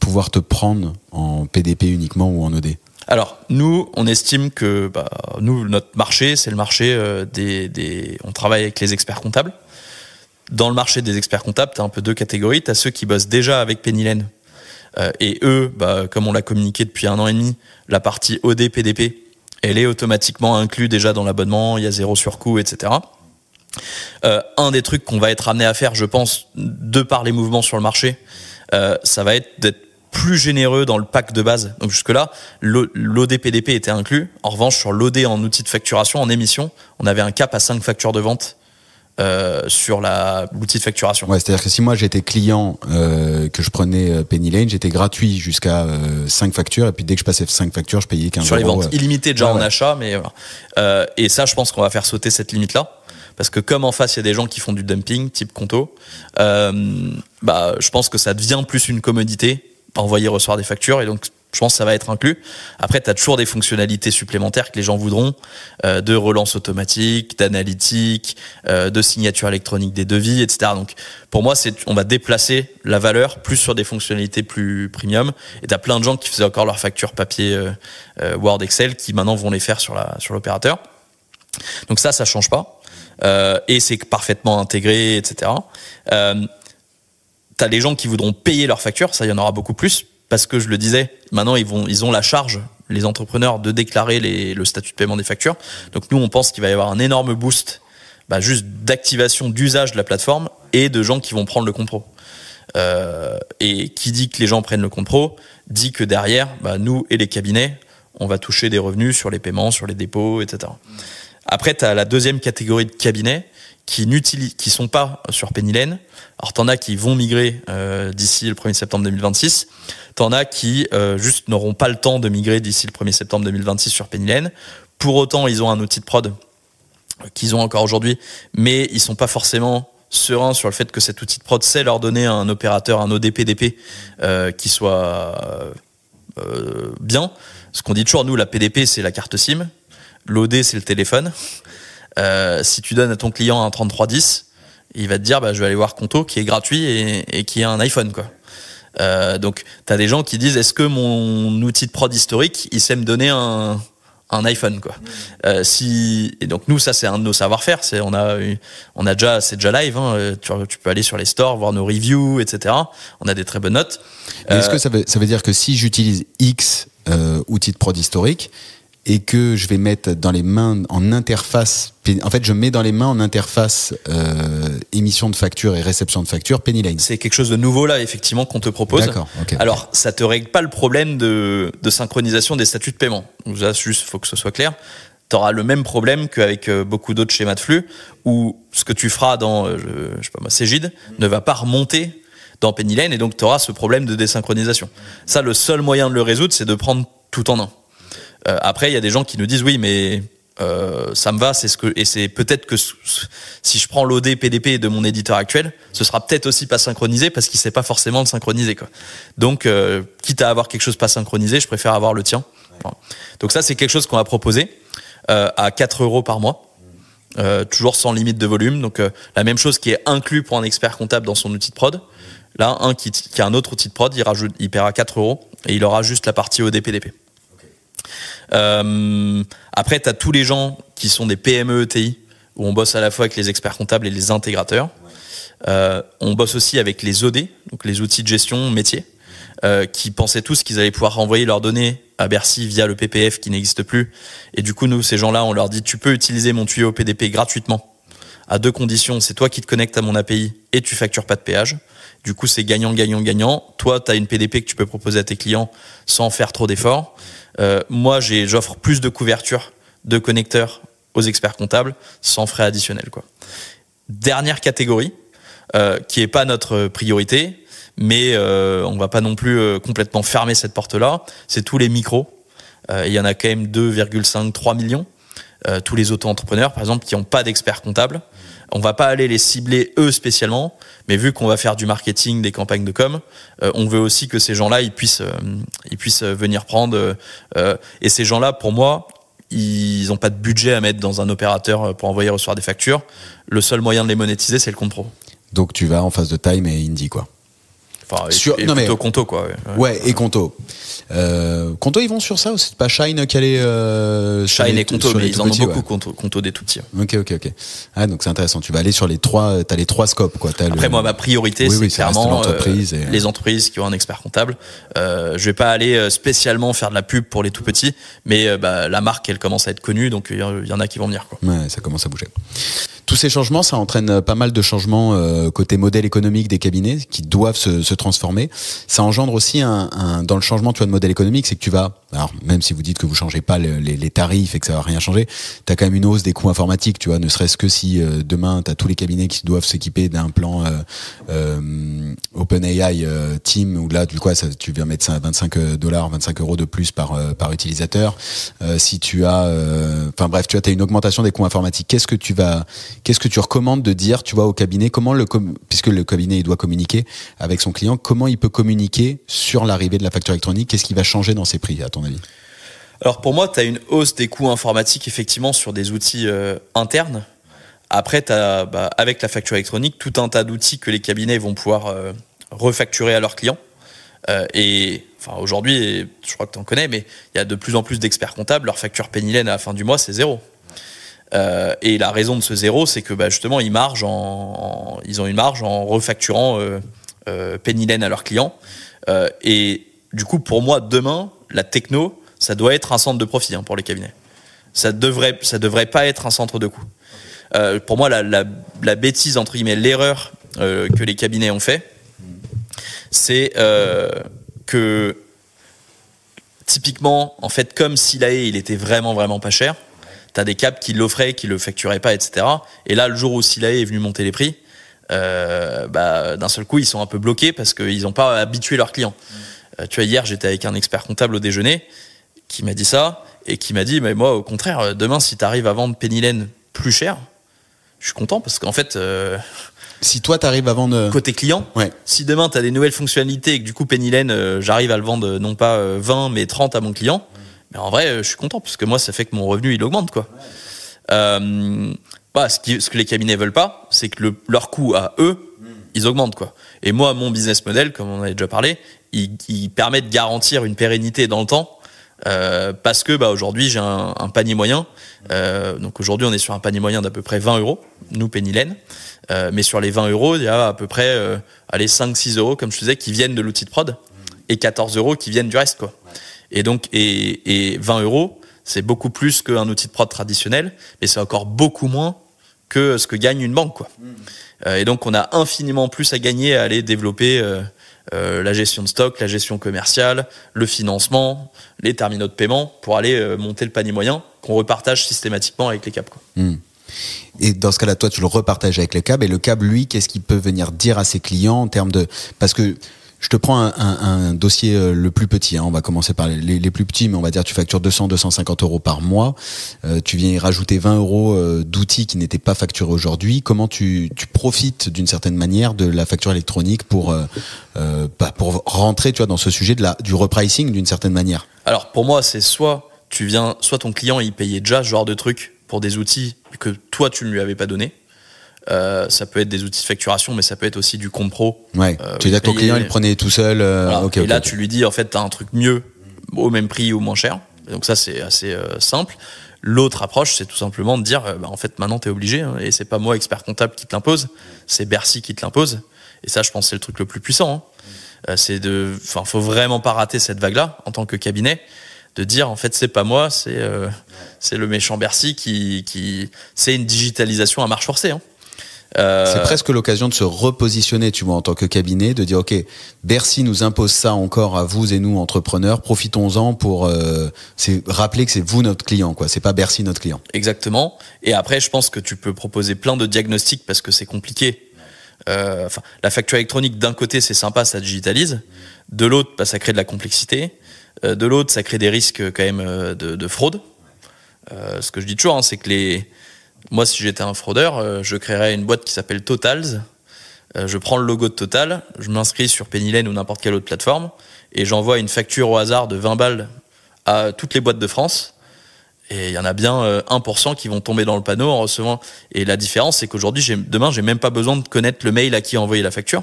pouvoir te prendre en PDP uniquement ou en OD? Alors, nous, on estime que notre marché, c'est le marché on travaille avec les experts comptables. dans le marché des experts comptables, tu as un peu deux catégories. Tu as ceux qui bossent déjà avec Penny Lane. Et eux, comme on l'a communiqué depuis 1 an et demi, la partie OD, PDP, elle est automatiquement inclue déjà dans l'abonnement, il y a 0 surcoût, etc. Un des trucs qu'on va être amené à faire, je pense, de par les mouvements sur le marché, ça va être d'être plus généreux dans le pack de base. Donc jusque-là, l'OD PDP était inclus. En revanche, sur l'OD en outil de facturation, en émission, on avait un cap à 5 factures de vente sur l'outil de facturation. Ouais, c'est-à-dire que si moi j'étais client, que je prenais Penny Lane, j'étais gratuit jusqu'à 5 factures, et puis dès que je passais 5 factures, je payais 15 sur les euros. ventes illimitées déjà en achat, mais voilà. Et ça, je pense qu'on va faire sauter cette limite-là. Parce que comme en face, il y a des gens qui font du dumping, type Conto, je pense que ça devient plus une commodité, envoyer, recevoir des factures, et donc je pense que ça va être inclus. Après, tu as toujours des fonctionnalités supplémentaires que les gens voudront, de relance automatique, d'analytique, de signature électronique des devis, etc. Donc pour moi, on va déplacer la valeur plus sur des fonctionnalités plus premium, et tu as plein de gens qui faisaient encore leurs factures papier Word, Excel, qui maintenant vont les faire sur l'opérateur. Donc ça change pas. Et c'est parfaitement intégré, etc. T'as les gens qui voudront payer leurs factures, ça il y en aura beaucoup plus, parce que je le disais, maintenant ils ont la charge, les entrepreneurs, de déclarer le statut de paiement des factures. Donc nous on pense qu'il va y avoir un énorme boost, juste d'activation, d'usage de la plateforme, et de gens qui vont prendre le compte pro. Et qui dit que les gens prennent le compte pro, dit que derrière, nous et les cabinets, on va toucher des revenus sur les paiements, sur les dépôts, etc. Après, tu as la deuxième catégorie de cabinets qui sont pas sur Penny Lane. Alors, t'en as qui vont migrer d'ici le 1er septembre 2026. T'en as qui juste n'auront pas le temps de migrer d'ici le 1er septembre 2026 sur Penny Lane. Pour autant, ils ont un outil de prod qu'ils ont encore aujourd'hui, mais ils sont pas forcément sereins sur le fait que cet outil de prod sait leur donner un opérateur, un OD-PDP qui soit bien. Ce qu'on dit toujours, nous, la PDP, c'est la carte SIM. L'OD, c'est le téléphone. Si tu donnes à ton client un 3310, il va te dire je vais aller voir Conto, qui est gratuit et qui a un iPhone, quoi. Donc t'as des gens qui disent est-ce que mon outil de prod historique il sait me donner un iPhone, quoi. Et donc nous, ça c'est un de nos savoir-faire, c'est déjà live, hein. Tu peux aller sur les stores, voir nos reviews, etc. On a des très bonnes notes. Est-ce que ça veut dire que si j'utilise X outil de prod historique et que je vais mettre dans les mains en interface, en fait je mets dans les mains en interface émission de facture et réception de facture Penny Lane. C'est quelque chose de nouveau là, effectivement, qu'on te propose. D'accord, okay. Alors ça te règle pas le problème de synchronisation des statuts de paiement. Donc là, juste faut que ce soit clair. Tu auras le même problème qu'avec beaucoup d'autres schémas de flux, où ce que tu feras dans Cegid ne va pas remonter dans Penny Lane, et donc tu auras ce problème de désynchronisation. Ça, le seul moyen de le résoudre, c'est de prendre tout en un. Après, il y a des gens qui nous disent oui, mais ça me va, et c'est peut-être que si je prends l'OD PDP de mon éditeur actuel, ce sera peut-être aussi pas synchronisé parce qu'il sait pas forcément le synchroniser, quoi. Donc, quitte à avoir quelque chose pas synchronisé, je préfère avoir le tien. Voilà. Donc ça, c'est quelque chose qu'on va proposer à 4 € par mois. Toujours sans limite de volume. Donc la même chose qui est inclus pour un expert comptable dans son outil de prod. Là, un qui a un autre outil de prod, il paiera 4 € et il aura juste la partie OD PDP. Après, tu as tous les gens qui sont des PME ETI, où on bosse à la fois avec les experts comptables et les intégrateurs. On bosse aussi avec les OD, donc les outils de gestion métier, qui pensaient tous qu'ils allaient pouvoir renvoyer leurs données à Bercy via le PPF qui n'existe plus. Et du coup, nous, ces gens-là, on leur dit tu peux utiliser mon tuyau PDP gratuitement, à 2 conditions. C'est toi qui te connectes à mon API et tu factures pas de péage. Du coup, c'est gagnant, gagnant, gagnant. Toi, tu as une PDP que tu peux proposer à tes clients sans faire trop d'efforts. Moi, j'offre plus de couverture de connecteurs aux experts comptables sans frais additionnels, quoi. Dernière catégorie, qui est pas notre priorité, mais on va pas non plus complètement fermer cette porte-là, c'est tous les micros. Il y en a quand même 2,5-3 millions. Tous les auto-entrepreneurs, par exemple, qui n'ont pas d'experts comptables. On va pas aller les cibler eux spécialement, mais vu qu'on va faire du marketing, des campagnes de com, on veut aussi que ces gens-là ils puissent venir prendre. Et ces gens-là, pour moi, ils n'ont pas de budget à mettre dans un opérateur pour envoyer et recevoir des factures. Le seul moyen de les monétiser, c'est le compte pro. Donc tu vas en face de Time et Indie, quoi. Enfin, plutôt Conto, quoi. Ouais, et Conto. Conto, ils vont sur ça ou c'est pas Shine qui allait Shine et Conto, mais ils en ont beaucoup, Conto des tout petits. Ok. Ah, donc c'est intéressant. Tu vas aller sur t'as les trois scopes, quoi. Après, moi, ma priorité, c'est clairement l'entreprise les entreprises qui ont un expert comptable. Je vais pas aller spécialement faire de la pub pour les tout petits, mais la marque, elle commence à être connue, donc il y en a qui vont venir, quoi. Ouais, ça commence à bouger. Tous ces changements, ça entraîne pas mal de changements côté modèle économique des cabinets qui doivent se transformer. Ça engendre aussi dans le changement, tu vois, de modèle économique, c'est que tu vas, alors même si vous dites que vous changez pas les tarifs et que ça va rien changer, t'as quand même une hausse des coûts informatiques, tu vois, ne serait-ce que si demain t'as tous les cabinets qui doivent s'équiper d'un plan OpenAI Team, où là, du coup, tu viens mettre ça à €25 de plus par utilisateur. Si tu as, enfin bref, tu vois, t'as une augmentation des coûts informatiques. Qu'est-ce que tu recommandes de dire, tu vois, au cabinet, puisque le cabinet il doit communiquer avec son client, comment il peut communiquer sur l'arrivée de la facture électronique? Qu'est-ce qui va changer dans ses prix, à ton avis? Alors pour moi, tu as une hausse des coûts informatiques effectivement sur des outils internes. Après, tu as avec la facture électronique tout un tas d'outils que les cabinets vont pouvoir refacturer à leurs clients. Et enfin aujourd'hui, je crois que tu en connais, mais il y a de plus en plus d'experts comptables. Leur facture Pennylen à la fin du mois, c'est 0. Et la raison de ce 0, c'est que justement ils ont une marge en refacturant Pennylen à leurs clients. Et du coup, pour moi, demain, la techno, ça doit être un centre de profit pour les cabinets. Ça devrait pas être un centre de coût. Pour moi, la bêtise, entre guillemets, l'erreur que les cabinets ont fait, c'est que typiquement, en fait, comme Silae, il était vraiment, vraiment pas cher, t'as des cabs qui l'offraient, qui le facturaient pas, etc. Et là, le jour où Silae est venu monter les prix, d'un seul coup, ils sont un peu bloqués parce qu'ils n'ont pas habitué leurs clients. Tu vois, hier, j'étais avec un expert comptable au déjeuner qui m'a dit ça et qui m'a dit, mais moi, au contraire, demain, si tu arrives à vendre Pennylen plus cher, je suis content parce qu'en fait... si toi, tu arrives à vendre... Côté client, ouais. Si demain, tu as des nouvelles fonctionnalités et que du coup, Pennylen, j'arrive à le vendre non pas 20, mais 30 à mon client, mais en vrai, je suis content parce que moi, ça fait que mon revenu, il augmente, quoi. Ce que les cabinets veulent pas, c'est que leur coût à eux, ils augmentent, quoi. Et moi, mon business model, comme on avait déjà parlé, il permet de garantir une pérennité dans le temps, parce que aujourd'hui, j'ai un panier moyen. Donc aujourd'hui, on est sur un panier moyen d'à peu près 20 €, nous, Pennylen. Mais sur les 20 €, il y a à peu près 5-6 €, comme je te disais, qui viennent de l'outil de prod, et 14 € qui viennent du reste, quoi. Et donc, et 20 €, c'est beaucoup plus qu'un outil de prod traditionnel, mais c'est encore beaucoup moins que ce que gagne une banque, quoi. Et donc, on a infiniment plus à gagner à aller développer la gestion de stock, la gestion commerciale, le financement, les terminaux de paiement, pour aller monter le panier moyen qu'on repartage systématiquement avec les cabs, quoi. Et dans ce cas-là, toi, tu le repartages avec le cab, et le cab, lui, qu'est-ce qu'il peut venir dire à ses clients en termes de... Parce que je te prends un dossier le plus petit, on va commencer par les plus petits, mais on va dire tu factures 200-250 € par mois, tu viens y rajouter 20 € d'outils qui n'étaient pas facturés aujourd'hui. Comment tu profites d'une certaine manière de la facture électronique pour rentrer, tu vois, dans ce sujet du repricing d'une certaine manière? Alors pour moi, c'est soit ton client il payait déjà ce genre de truc pour des outils que toi tu ne lui avais pas donné. Ça peut être des outils de facturation, mais ça peut être aussi du compte pro. Ouais. Tu veux dire que ton client il prenait tout seul. Voilà. Et là, tu lui dis en fait, t'as un truc mieux au même prix ou moins cher. Et donc ça, c'est assez simple. L'autre approche, c'est tout simplement de dire, en fait, maintenant t'es obligé, et c'est pas moi, expert comptable, qui te l'impose, c'est Bercy qui te l'impose. Et ça, je pense, c'est le truc le plus puissant. Faut vraiment pas rater cette vague-là en tant que cabinet, de dire en fait, c'est pas moi, c'est le méchant Bercy qui c'est une digitalisation à marche forcée. C'est presque l'occasion de se repositionner, tu vois, en tant que cabinet, de dire ok, Bercy nous impose ça encore à vous et nous entrepreneurs, profitons-en pour rappeler que c'est vous notre client, quoi. C'est pas Bercy notre client. Exactement. Et après, je pense que tu peux proposer plein de diagnostics parce que c'est compliqué. La facture électronique, d'un côté, c'est sympa, ça digitalise. De l'autre, ça crée de la complexité. De l'autre, ça crée des risques quand même de fraude. Ce que je dis toujours, c'est que moi, si j'étais un fraudeur, je créerais une boîte qui s'appelle Totals. Je prends le logo de Total, je m'inscris sur Pennylen ou n'importe quelle autre plateforme et j'envoie une facture au hasard de 20 balles à toutes les boîtes de France. Et il y en a bien 1% qui vont tomber dans le panneau en recevant. Et la différence, c'est qu'aujourd'hui, demain, j'ai même pas besoin de connaître le mail à qui envoyer la facture.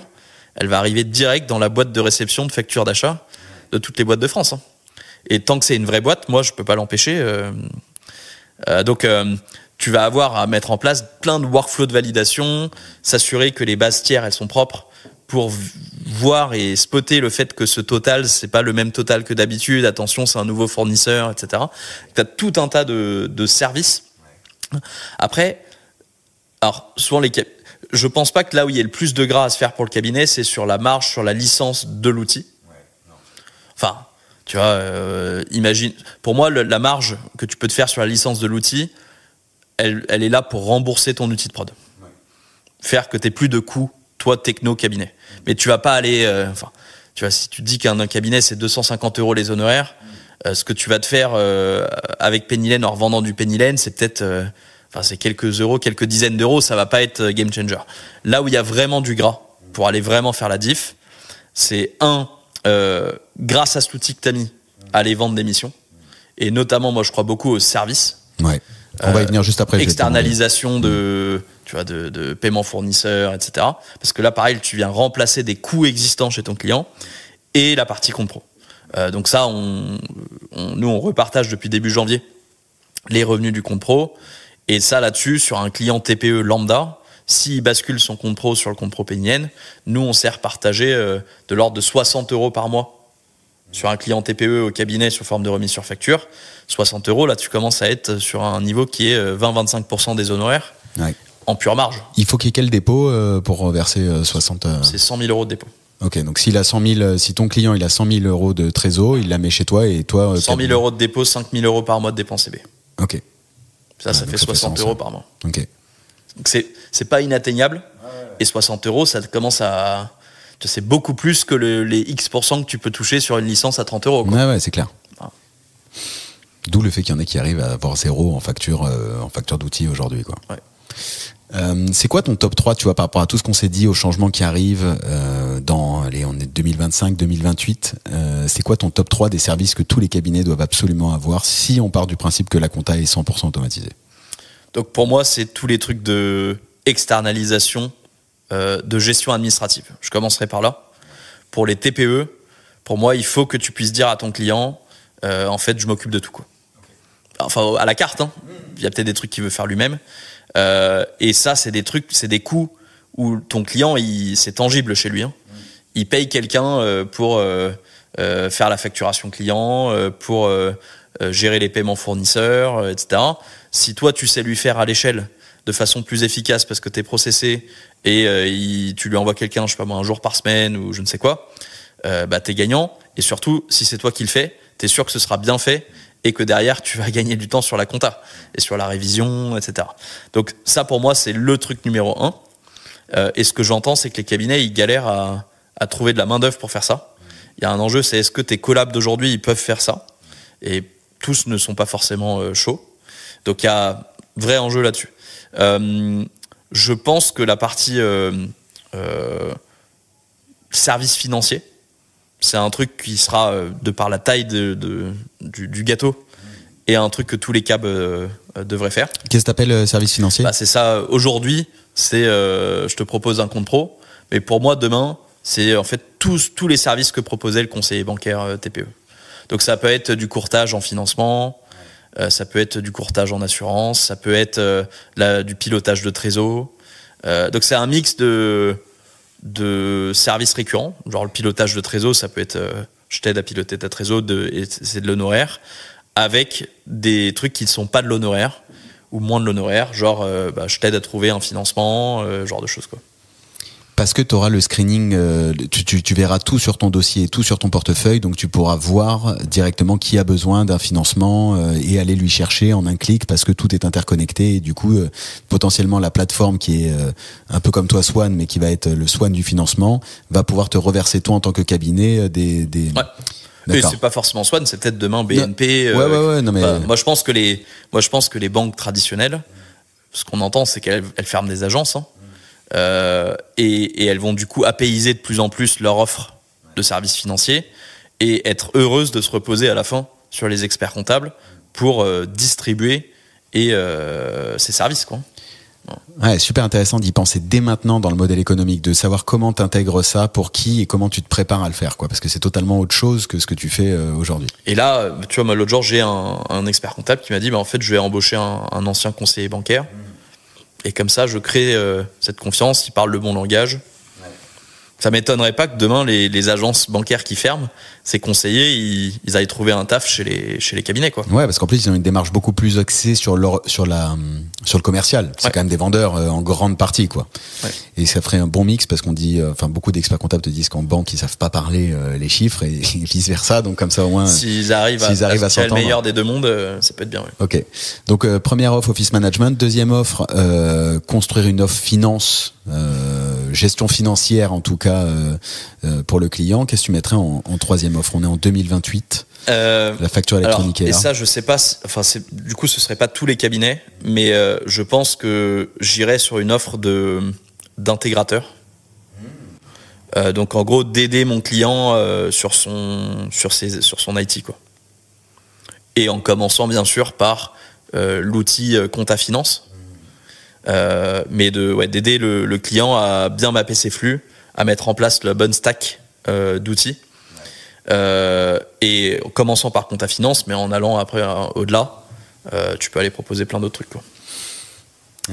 elle va arriver direct dans la boîte de réception de facture d'achat de toutes les boîtes de France. Hein. Et tant que c'est une vraie boîte, moi, je peux pas l'empêcher. Donc, tu vas avoir à mettre en place plein de workflows de validation, s'assurer que les bases tiers, elles sont propres pour voir et spotter le fait que ce total, c'est pas le même total que d'habitude. Attention, c'est un nouveau fournisseur, etc. Tu as tout un tas de services. Après, alors, souvent, je pense pas que là où il y a le plus de gras à se faire pour le cabinet, c'est sur la marge, sur la licence de l'outil. Enfin, tu vois, imagine, pour moi, la marge que tu peux te faire sur la licence de l'outil, elle est là pour rembourser ton outil de prod. Ouais. Faire que tu n'aies plus de coûts, toi, techno, cabinet. Mais tu vas pas aller, tu vois, si tu te dis qu'un cabinet, c'est 250 € les honoraires, ce que tu vas te faire avec Pennylen en revendant du Pennylen, c'est peut-être, c'est quelques euros, quelques dizaines d'euros, ça va pas être game changer. Là où il y a vraiment du gras, pour aller vraiment faire la diff, c'est grâce à cet outil que tu as mis, aller vendre des missions. Et notamment, moi, je crois beaucoup aux services. Ouais. On va y venir juste après. Externalisation de paiement fournisseur, etc. Parce que là, pareil, tu viens remplacer des coûts existants chez ton client et la partie compte pro. Donc ça, nous, on repartage depuis début janvier les revenus du compte pro. Et ça, là-dessus, sur un client TPE lambda, s'il bascule son compte pro sur le compte pro Pennylen, nous, on s'est repartagé de l'ordre de 60 € par mois sur un client TPE au cabinet sous forme de remise sur facture. 60 €, là, tu commences à être sur un niveau qui est 20-25% des honoraires en pure marge. Il faut qu'il y ait quel dépôt pour verser 60 C'est 100 000 € de dépôt. Ok, donc si ton client il a 100 000 € de trésor, il la met chez toi et toi... 100 000 € de dépôt, 5 000 € par mois de dépenses CB. Ok. Ça fait 60 € par mois. Ok. Donc c'est pas inatteignable. Et 60 €, ça commence à... C'est beaucoup plus que les X% que tu peux toucher sur une licence à 30 €. Ouais, c'est clair. Voilà. D'où le fait qu'il y en ait qui arrivent à avoir 0 en facture d'outils aujourd'hui, quoi. Ouais. C'est quoi ton top 3, tu vois, par rapport à tout ce qu'on s'est dit, aux changements qui arrivent on est 2025, 2028, c'est quoi ton top 3 des services que tous les cabinets doivent absolument avoir si on part du principe que la compta est 100% automatisée? Donc pour moi, c'est tous les trucs de externalisation, de gestion administrative. Je commencerai par là. Pour les TPE, pour moi, il faut que tu puisses dire à ton client, en fait, je m'occupe de tout, quoi. Enfin, à la carte, hein. Il y a peut-être des trucs qu'il veut faire lui-même. Et ça, c'est des trucs, c'est des coûts où ton client, c'est tangible chez lui. Hein. Il paye quelqu'un pour faire la facturation client, pour gérer les paiements fournisseurs, etc. Si toi, tu sais lui faire à l'échelle de façon plus efficace parce que tu es processé et tu lui envoies quelqu'un, je sais pas moi, un jour par semaine ou je ne sais quoi, t'es gagnant. Et surtout, si c'est toi qui le fais, t'es sûr que ce sera bien fait et que derrière, tu vas gagner du temps sur la compta et sur la révision, etc. Donc ça, pour moi, c'est le truc numéro 1. Et ce que j'entends, c'est que les cabinets, ils galèrent à trouver de la main-d'œuvre pour faire ça. Il y a un enjeu, c'est est-ce que tes collabs d'aujourd'hui, ils peuvent faire ça? Et tous ne sont pas forcément chauds. Donc il y a vrai enjeu là-dessus. Je pense que la partie service financier, c'est un truc qui sera, de par la taille du gâteau, et un truc que tous les cabs devraient faire. Qu'est-ce que t'appelles service financier? C'est ça. Aujourd'hui, c'est je te propose un compte pro, mais pour moi, demain, c'est en fait tous les services que proposait le conseiller bancaire TPE. Donc ça peut être du courtage en financement, ça peut être du courtage en assurance, ça peut être du pilotage de trésor. Donc c'est un mix de services récurrents, genre le pilotage de trésor, ça peut être je t'aide à piloter ta trésor, et c'est de l'honoraire, avec des trucs qui ne sont pas de l'honoraire ou moins de l'honoraire, genre je t'aide à trouver un financement, genre de choses, quoi. Parce que tu auras le screening, tu verras tout sur ton dossier, tout sur ton portefeuille, donc tu pourras voir directement qui a besoin d'un financement et aller lui chercher en un clic parce que tout est interconnecté et du coup potentiellement la plateforme qui est un peu comme toi Swan mais qui va être le Swan du financement va pouvoir te reverser toi en tant que cabinet des... Ouais. Et c'est pas forcément Swan, c'est peut-être demain BNP. Non, mais... moi je pense que les banques traditionnelles, ce qu'on entend c'est qu'elles ferment des agences, hein. Et elles vont du coup apaiser de plus en plus leur offre de services financiers et être heureuses de se reposer à la fin sur les experts comptables pour distribuer ces services, quoi. Ouais, super intéressant d'y penser dès maintenant dans le modèle économique, de savoir comment t'intègres ça, pour qui et comment tu te prépares à le faire, quoi. Parce que c'est totalement autre chose que ce que tu fais aujourd'hui. Et là, tu vois, moi, l'autre jour, j'ai un expert comptable qui m'a dit, en fait, je vais embaucher un ancien conseiller bancaire. Et comme ça, je crée cette confiance, il parle le bon langage. Ça m'étonnerait pas que demain, les agences bancaires qui ferment, ces conseillers, ils aillent trouver un taf chez les cabinets, quoi. Ouais, parce qu'en plus, ils ont une démarche beaucoup plus axée sur le commercial. C'est quand même des vendeurs en grande partie, quoi. Ouais. Et ça ferait un bon mix, parce qu'on dit, beaucoup d'experts comptables te disent qu'en banque, ils savent pas parler les chiffres, et vice versa. Donc, comme ça, au moins. S'ils arrivent à s'entendre, le meilleur des deux mondes, ça peut être bien, ouais. Ok. Donc, première offre, Office Management. Deuxième offre, construire une offre finance, gestion financière, en tout cas, pour le client. Qu'est-ce que tu mettrais en troisième offre? On est en 2028. La facture électronique est là. Et ça, je sais pas. Du coup, ce serait pas tous les cabinets, mais je pense que j'irais sur une offre d'intégrateur. Donc, en gros, d'aider mon client sur son IT, quoi. Et en commençant, bien sûr, par l'outil compta finance. Mais d'aider le client à bien mapper ses flux, à mettre en place la bonne stack d'outils, et en commençant par compta finance, mais en allant après au-delà, tu peux aller proposer plein d'autres trucs, quoi.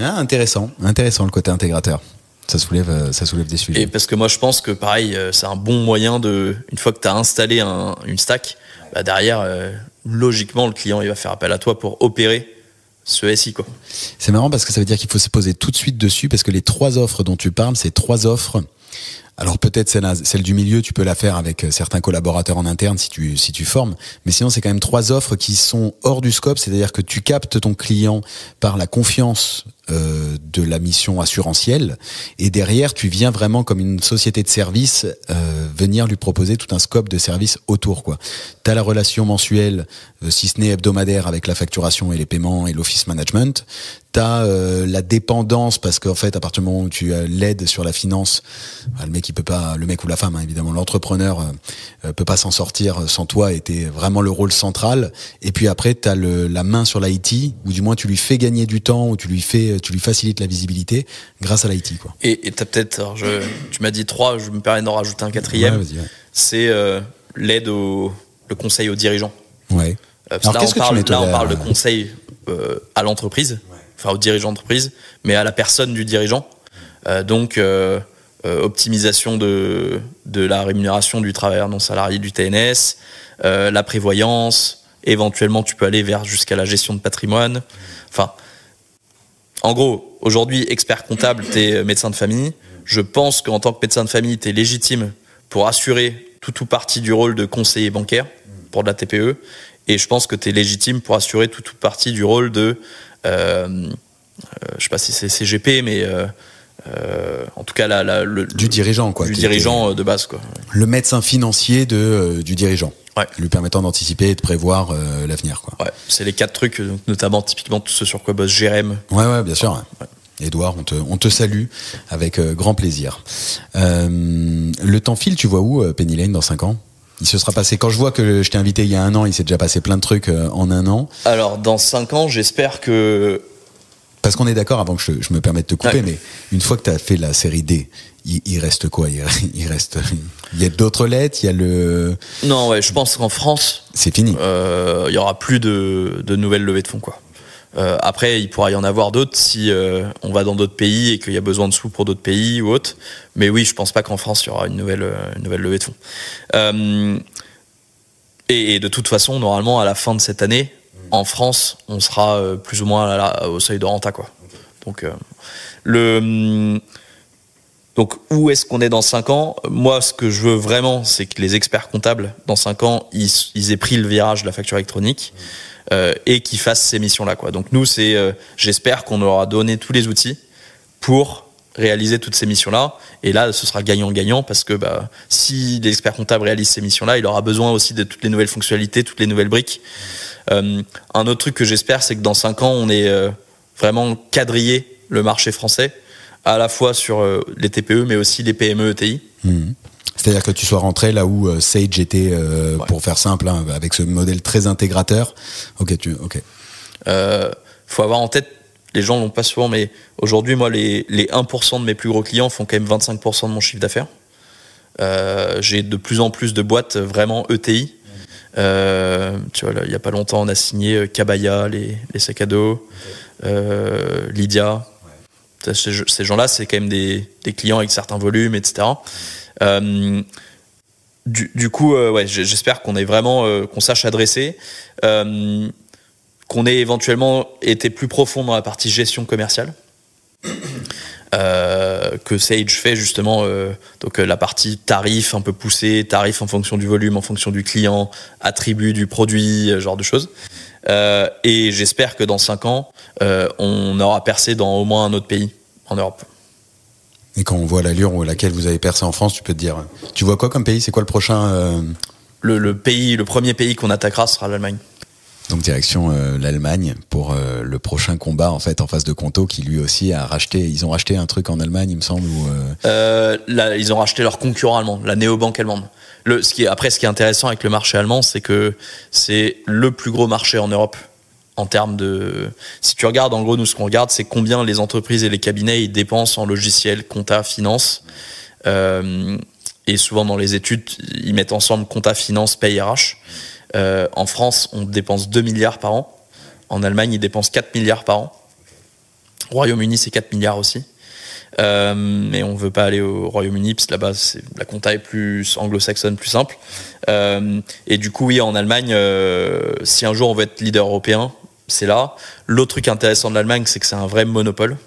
Ah, intéressant le côté intégrateur. Ça soulève des sujets. Et parce que moi je pense que pareil, c'est un bon moyen une fois que tu as installé une stack, derrière logiquement le client il va faire appel à toi pour opérer ce SI, quoi. C'est marrant parce que ça veut dire qu'il faut se poser tout de suite dessus, parce que les trois offres dont tu parles, c'est trois offres. Alors peut-être celle du milieu, tu peux la faire avec certains collaborateurs en interne si tu formes, mais sinon c'est quand même trois offres qui sont hors du scope, c'est-à-dire que tu captes ton client par la confiance de la mission assurantielle, et derrière tu viens vraiment comme une société de service venir lui proposer tout un scope de services autour, quoi. T'as la relation mensuelle, si ce n'est hebdomadaire, avec la facturation et les paiements et l'office management. T'as la dépendance, parce qu'en fait à partir du moment où tu l'aides sur la finance, le mec ou la femme, hein, évidemment, l'entrepreneur peut pas s'en sortir sans toi, et t'es vraiment le rôle central. Et puis après t'as la main sur l'IT, ou du moins tu lui fais gagner du temps, ou tu lui facilites la visibilité grâce à l'IT, quoi. Et t'as peut-être, tu m'as dit 3, je me permets d'en rajouter un 4e. Ouais, vas-y, ouais. C'est l'aide le conseil aux dirigeants. Ouais. Alors là, on parle de conseil à l'entreprise, ouais. Enfin aux dirigeants d'entreprise, mais à la personne du dirigeant. Donc optimisation de la rémunération du travailleur non salarié du TNS, la prévoyance, éventuellement tu peux aller jusqu'à la gestion de patrimoine. Enfin, en gros, aujourd'hui, expert comptable, t'es médecin de famille. Je pense qu'en tant que médecin de famille, t'es légitime pour assurer tout ou partie du rôle de conseiller bancaire pour de la TPE. Et je pense que t'es légitime pour assurer tout ou partie du rôle de, je sais pas si c'est CGP, mais en tout cas du dirigeant, quoi. Du dirigeant de base, quoi. Le médecin financier du dirigeant. Ouais. Lui permettant d'anticiper et de prévoir l'avenir, quoi. Ouais, c'est les 4 trucs, donc, notamment typiquement tout ce sur quoi bosse Jérém. Ouais, bien sûr. Ouais. Edouard, on te salue avec grand plaisir. Le temps file, tu vois où, Penny Lane, dans 5 ans? Il se sera passé, quand je vois que je t'ai invité il y a 1 an, il s'est déjà passé plein de trucs en 1 an. Alors, dans 5 ans, j'espère que... Parce qu'on est d'accord, avant que je me permette de te couper, ouais. Mais une fois que tu as fait la série D, il reste quoi? Il y a d'autres lettres, il y a le... Non, ouais, je pense qu'en France... C'est fini. Il y aura plus de nouvelles levées de fonds, quoi. Après, il pourra y en avoir d'autres si on va dans d'autres pays et qu'il y a besoin de sous pour d'autres pays ou autres. Mais oui, je pense pas qu'en France, il y aura une nouvelle levée de fonds. Et de toute façon, normalement, à la fin de cette année, en France, on sera plus ou moins au seuil de renta, quoi. Donc où est-ce qu'on est dans 5 ans? Moi, ce que je veux vraiment, c'est que les experts comptables, dans 5 ans, ils aient pris le virage de la facture électronique et qu'ils fassent ces missions-là, quoi. Donc nous, j'espère qu'on aura donné tous les outils pour réaliser toutes ces missions-là. Et là, ce sera gagnant-gagnant parce que si l'expert comptable réalise ces missions-là, il aura besoin aussi de toutes les nouvelles fonctionnalités, toutes les nouvelles briques. Un autre truc que j'espère, c'est que dans 5 ans, on ait vraiment quadrillé le marché français, à la fois sur les TPE, mais aussi les PME ETI. Mmh. C'est-à-dire que tu sois rentré là où Sage était, ouais. Pour faire simple, avec ce modèle très intégrateur. Ok. Faut avoir en tête les gens l'ont pas souvent, mais aujourd'hui, moi, les 1% de mes plus gros clients font quand même 25% de mon chiffre d'affaires. J'ai de plus en plus de boîtes vraiment ETI. Tu vois, là, il y a pas longtemps, on a signé Kabaya, les sacs à dos, Lydia. Ces gens-là, c'est quand même des clients avec certains volumes, etc. Du coup, ouais, j'espère qu'on est vraiment qu'on sache adresser, qu'on ait éventuellement été plus profond dans la partie gestion commerciale, que Sage fait justement, donc la partie tarif un peu poussée, tarif en fonction du volume, en fonction du client, attribut du produit, genre de choses. Et j'espère que dans 5 ans, on aura percé dans au moins un autre pays en Europe. Et quand on voit l'allure à laquelle vous avez percé en France, tu peux te dire, tu vois quoi comme pays? C'est quoi le prochain le premier pays qu'on attaquera sera l'Allemagne. Donc direction l'Allemagne pour le prochain combat en fait en face de Conto qui lui aussi a racheté. Ils ont racheté un truc en Allemagne, il me semble. Là, ils ont racheté leur concurrent allemand, la néobanque allemande. Ce qui est intéressant avec le marché allemand, c'est que c'est le plus gros marché en Europe. En termes de, si tu regardes, en gros, nous, ce qu'on regarde, c'est combien les entreprises et les cabinets ils dépensent en logiciel, compta, finance. Et souvent, dans les études, ils mettent ensemble compta, finance, paye, RH. En France, on dépense 2 milliards par an. En Allemagne, ils dépensent 4 milliards par an. Au Royaume-Uni, c'est 4 milliards aussi. Mais on ne veut pas aller au Royaume-Uni, parce que là-bas, la compta est plus anglo-saxonne, plus simple. Et du coup, oui, en Allemagne, si un jour on veut être leader européen, c'est là. L'autre truc intéressant de l'Allemagne, c'est que c'est un vrai monopole.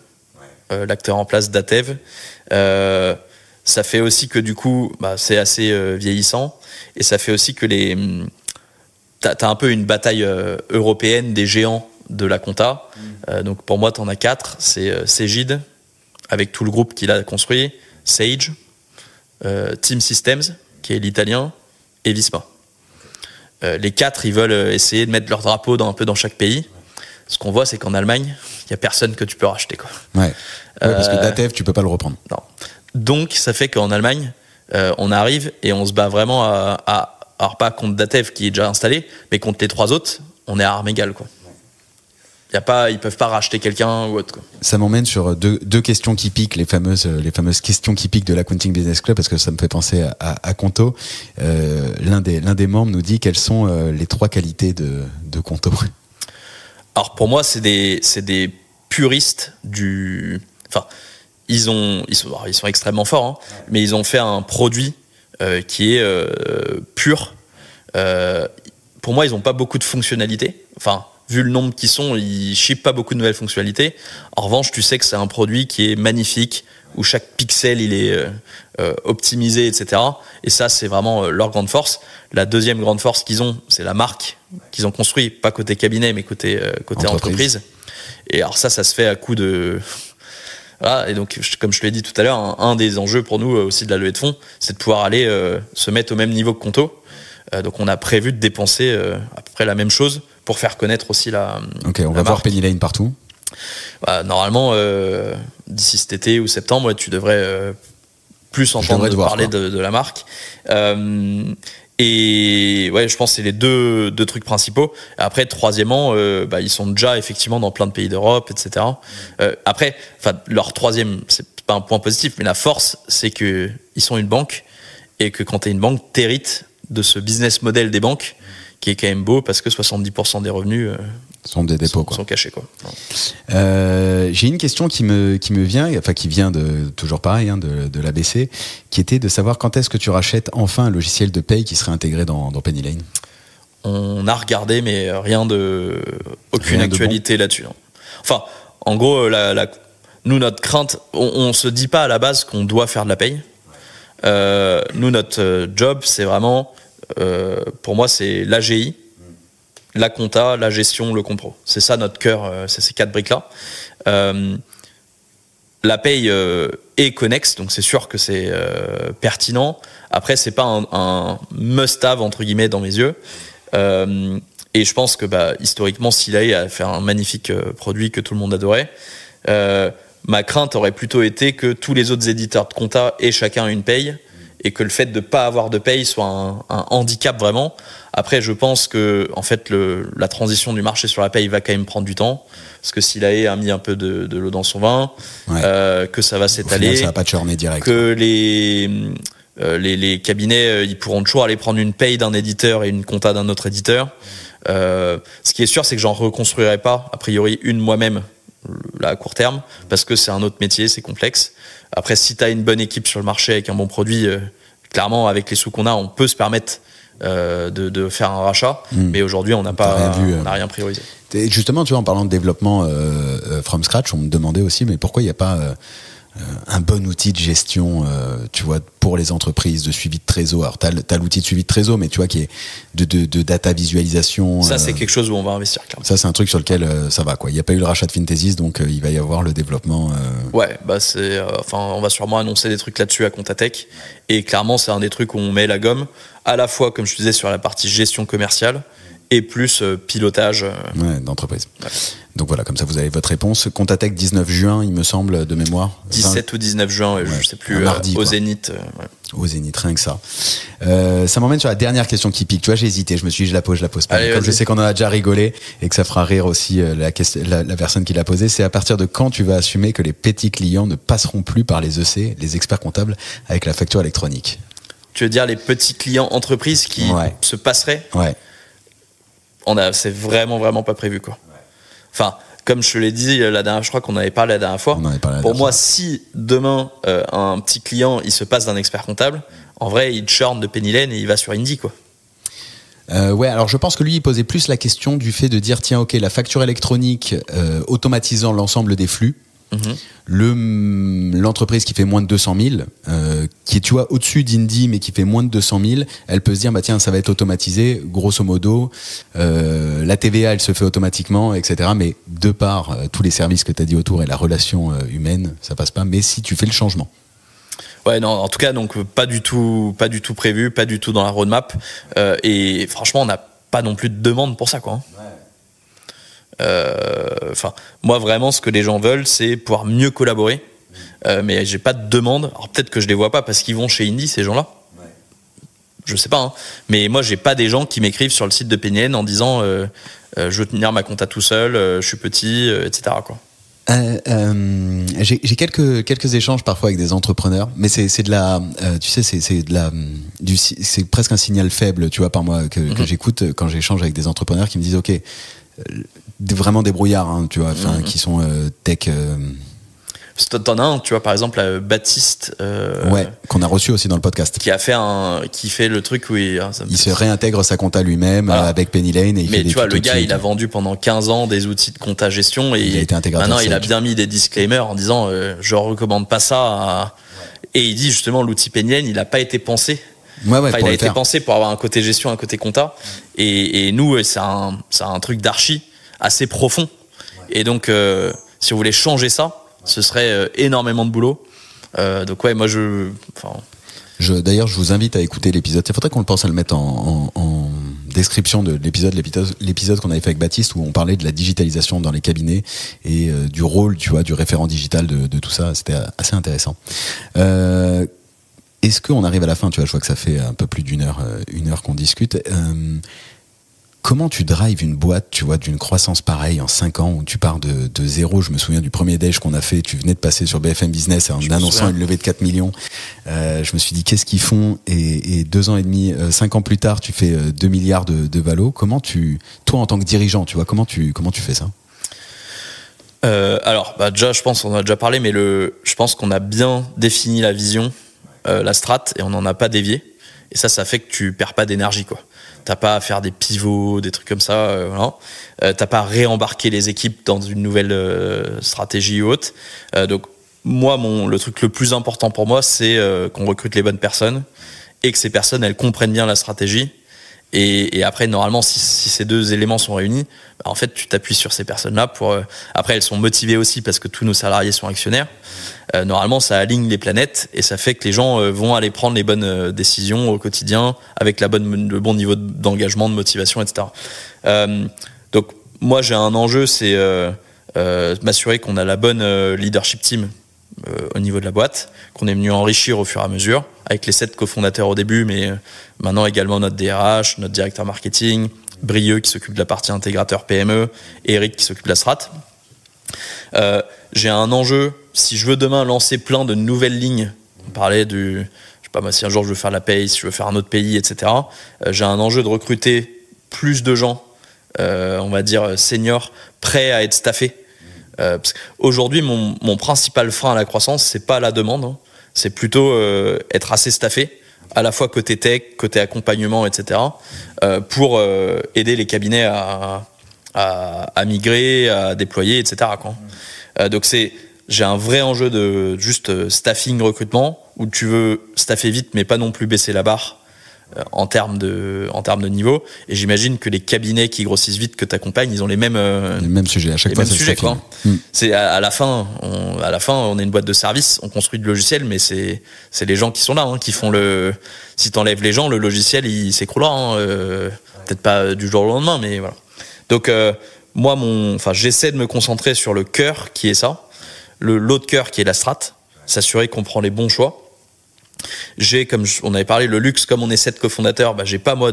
L'acteur en place, Datev. Ça fait aussi que du coup, c'est assez vieillissant. Et ça fait aussi que t'as un peu une bataille européenne des géants de la compta. Donc pour moi, t'en as 4. C'est Cegid, avec tout le groupe qu'il a construit, Sage, Team Systems, qui est l'italien, et Visma. Les 4, ils veulent essayer de mettre leur drapeau un peu dans chaque pays. Ce qu'on voit, c'est qu'en Allemagne, il n'y a personne que tu peux racheter, quoi. Ouais, parce que Datev, tu peux pas le reprendre. Non. Donc, ça fait qu'en Allemagne, on arrive et on se bat vraiment alors pas contre Datev qui est déjà installé, mais contre les 3 autres, on est à armes égales, quoi. Ils peuvent pas racheter quelqu'un ou autre, quoi. Ça m'emmène sur deux questions qui piquent, les fameuses questions qui piquent de l'Accounting Business Club, parce que ça me fait penser à Conto. L'un des membres nous dit quelles sont les 3 qualités de Conto. Alors pour moi, c'est des puristes du. Enfin, ils sont extrêmement forts, hein, mais ils ont fait un produit qui est pur. Pour moi, ils n'ont pas beaucoup de fonctionnalités. Enfin, vu le nombre qu'ils sont, ils shippent pas beaucoup de nouvelles fonctionnalités. En revanche, tu sais que c'est un produit qui est magnifique, où chaque pixel il est optimisé, etc. Et ça, c'est vraiment leur grande force. La deuxième grande force qu'ils ont, c'est la marque qu'ils ont construit, pas côté cabinet, mais côté entreprise. Et alors ça se fait à coup de... Voilà, et donc, comme je te l'ai dit tout à l'heure, un des enjeux pour nous aussi de la levée de fonds, c'est de pouvoir aller se mettre au même niveau que Conto. Donc on a prévu de dépenser à peu près la même chose pour faire connaître aussi la Ok, on va voir Penny Lane partout. Normalement, d'ici cet été ou septembre, tu devrais plus entendre parler de la marque. Et ouais, je pense que c'est les deux trucs principaux. Après, troisièmement, ils sont déjà effectivement dans plein de pays d'Europe, etc. Après, leur troisième, c'est pas un point positif, mais la force, c'est qu'ils sont une banque et que quand tu es une banque, t'hérites de ce business model des banques qui est quand même beau parce que 70% des revenus sont des dépôts, sont cachés, quoi. J'ai une question qui me vient, enfin qui vient toujours pareil, hein, de l'ABC, qui était de savoir quand est-ce que tu rachètes enfin un logiciel de paye qui serait intégré dans Penny Lane. On a regardé, mais aucune actualité là-dessus. Non. Enfin, en gros, nous, notre crainte, on se dit pas à la base qu'on doit faire de la paye. Nous, notre job, c'est vraiment, pour moi, c'est l'AGI, la compta, la gestion, le compro. C'est ça notre cœur, c'est ces 4 briques-là. La paye est connexe, donc c'est sûr que c'est pertinent. Après, c'est pas un must-have, entre guillemets, dans mes yeux. Et je pense que historiquement, Silay a fait un magnifique produit que tout le monde adorait. Ma crainte aurait plutôt été que tous les autres éditeurs de compta aient chacun une paye et que le fait de pas avoir de paye soit un handicap vraiment. Après, je pense que en fait la transition du marché sur la paye va quand même prendre du temps, parce que si l'AE a mis un peu de l'eau dans son vin, que ça va s'étaler, au final, ça va pas churner direct, que les cabinets ils pourront toujours aller prendre une paye d'un éditeur et une compta d'un autre éditeur. Ce qui est sûr, c'est que j'en reconstruirai pas a priori une moi-même là à court terme, parce que c'est un autre métier, c'est complexe. Après, si tu as une bonne équipe sur le marché avec un bon produit, clairement avec les sous qu'on a, on peut se permettre de faire un rachat, mais aujourd'hui on n'a rien priorisé. Et justement, tu vois, en parlant de développement from scratch, on me demandait aussi, mais pourquoi il n'y a pas un bon outil de gestion, tu vois, pour les entreprises, de suivi de trésor. Alors, t'as l'outil de suivi de trésor, mais tu vois, qui est de data visualisation. Ça, c'est quelque chose où on va investir, clairement. Ça, c'est un truc sur lequel ça va, quoi. Il n'y a pas eu le rachat de Finthesis, donc il va y avoir le développement. Ouais, bah on va sûrement annoncer des trucs là-dessus à Contatech. Et clairement, c'est un des trucs où on met la gomme, à la fois, comme je te disais, sur la partie gestion commerciale, et plus pilotage d'entreprise. Ouais. Donc voilà, comme ça vous avez votre réponse. Contatech 19 juin, il me semble, de mémoire. 17 ou 19 juin, je sais plus, mardi, au Zénith. Au Zénith, rien que ça. Ça m'emmène sur la dernière question qui pique. Tu vois, j'ai hésité, je me suis dit je la pose pas. Allez, comme je sais qu'on en a déjà rigolé et que ça fera rire aussi la personne qui l'a posée, c'est à partir de quand tu vas assumer que les petits clients ne passeront plus par les EC, les experts comptables, avec la facture électronique? Tu veux dire les petits clients entreprises qui se passeraient? Ouais. C'est vraiment pas prévu, quoi. Enfin, comme je te l'ai dit je crois qu'on avait parlé la dernière fois. Pour moi, si demain un petit client il se passe d'un expert comptable, en vrai il churn de Penny Lane et il va sur Indy, quoi. Alors je pense que lui il posait plus la question du fait de dire tiens, ok, la facture électronique automatisant l'ensemble des flux. L'entreprise qui fait moins de 200 000, qui est, tu vois, au-dessus d'Indy mais qui fait moins de 200 000, elle peut se dire bah tiens, ça va être automatisé, grosso modo, la TVA elle se fait automatiquement, etc. Mais de par tous les services que tu as dit autour et la relation humaine, ça passe pas. Mais si tu fais le changement. Ouais, non, en tout cas, donc pas du tout prévu, pas du tout dans la roadmap, et franchement, on n'a pas non plus de demande pour ça, quoi. Moi vraiment ce que les gens veulent c'est pouvoir mieux collaborer, mais j'ai pas de demande. Alors peut-être que je les vois pas parce qu'ils vont chez Indy, ces gens-là, je sais pas, hein. Mais moi j'ai pas des gens qui m'écrivent sur le site de PNN en disant je veux tenir ma compta tout seul, je suis petit, etc., quoi. J'ai quelques échanges parfois avec des entrepreneurs, mais c'est de la, tu sais, c'est presque un signal faible, tu vois, par mois que j'écoute quand j'échange avec des entrepreneurs qui me disent ok, vraiment des brouillards, hein, tu vois, qui sont tech. T'en as un, tu vois, par exemple, Baptiste. Qu'on a reçu aussi dans le podcast. Qui fait le truc où il se réintègre sa compta lui-même avec Penny Lane. Et mais tu vois, le gars, il a vendu pendant 15 ans des outils de compta gestion et il a été intégrateur. Maintenant, il a bien mis des disclaimers en disant je recommande pas ça. Et il dit justement, l'outil Penny Lane, il n'a pas été pensé. Il a été pensé pour avoir un côté gestion, un côté compta. Et nous, c'est un truc d'archi assez profond. Et donc, si vous voulez changer ça, ce serait énormément de boulot. Donc ouais, moi D'ailleurs, je vous invite à écouter l'épisode. Il faudrait qu'on le pense à le mettre en description de l'épisode qu'on avait fait avec Baptiste, où on parlait de la digitalisation dans les cabinets et du rôle, tu vois, du référent digital de tout ça. C'était assez intéressant. Est-ce qu'on arrive à la fin, tu vois, je vois que ça fait un peu plus d'une heure qu'on discute. Comment tu drives une boîte, tu vois, d'une croissance pareille en 5 ans où tu pars de zéro? Je me souviens du premier déj qu'on a fait, tu venais de passer sur BFM Business en annonçant une levée de 4 millions. Je me suis dit, qu'est-ce qu'ils font? Et 2 ans et demi, 5 ans plus tard, tu fais 2 milliards de valo. Comment toi en tant que dirigeant, tu vois, comment tu fais ça? Alors, déjà, je pense qu'on en a déjà parlé, mais je pense qu'on a bien défini la vision, la strat, et on n'en a pas dévié. Et ça fait que tu perds pas d'énergie, quoi. T'as pas à faire des pivots, des trucs comme ça, voilà. T'as pas à réembarquer les équipes dans une nouvelle stratégie ou autre. Donc moi, le truc le plus important pour moi, c'est qu'on recrute les bonnes personnes et que ces personnes, elles comprennent bien la stratégie. Et après, normalement, si ces deux éléments sont réunis, en fait, tu t'appuies sur ces personnes-là pour. Après, elles sont motivées aussi parce que tous nos salariés sont actionnaires. Normalement, ça aligne les planètes et ça fait que les gens vont aller prendre les bonnes décisions au quotidien avec le bon niveau d'engagement, de motivation, etc. Donc, moi, j'ai un enjeu, c'est m'assurer qu'on a la bonne leadership team au niveau de la boîte, qu'on est venu enrichir au fur et à mesure, avec les 7 cofondateurs au début, mais maintenant également notre DRH, notre directeur marketing, Brieux qui s'occupe de la partie intégrateur PME, et Eric qui s'occupe de la strat. J'ai un enjeu, si je veux demain lancer plein de nouvelles lignes, on parlait je sais pas moi, si un jour je veux faire la paye, si je veux faire un autre pays, etc. J'ai un enjeu de recruter plus de gens, on va dire seniors, prêts à être staffés. Parce qu'aujourd'hui, mon principal frein à la croissance, c'est pas la demande, hein. C'est plutôt être assez staffé, à la fois côté tech, côté accompagnement, etc. Pour aider les cabinets à migrer, à déployer, etc. Quoi. Donc j'ai un vrai enjeu de juste staffing, recrutement, où tu veux staffer vite, mais pas non plus baisser la barre en termes de niveau. Et j'imagine que les cabinets qui grossissent vite, que tu accompagnes, ils ont les mêmes sujets. À chaque fois, sujets, quoi. C'est à la fin, on est une boîte de service, on construit du logiciel, mais c'est les gens qui sont là, hein, qui font si t'enlèves les gens, le logiciel, il s'écroulera. Hein, peut-être pas du jour au lendemain, mais voilà. Donc, moi, j'essaie de me concentrer sur le cœur qui est ça, l'autre cœur qui est la strat, s'assurer qu'on prend les bons choix. J'ai, comme on avait parlé, le luxe, comme on est 7 cofondateurs, j'ai pas moi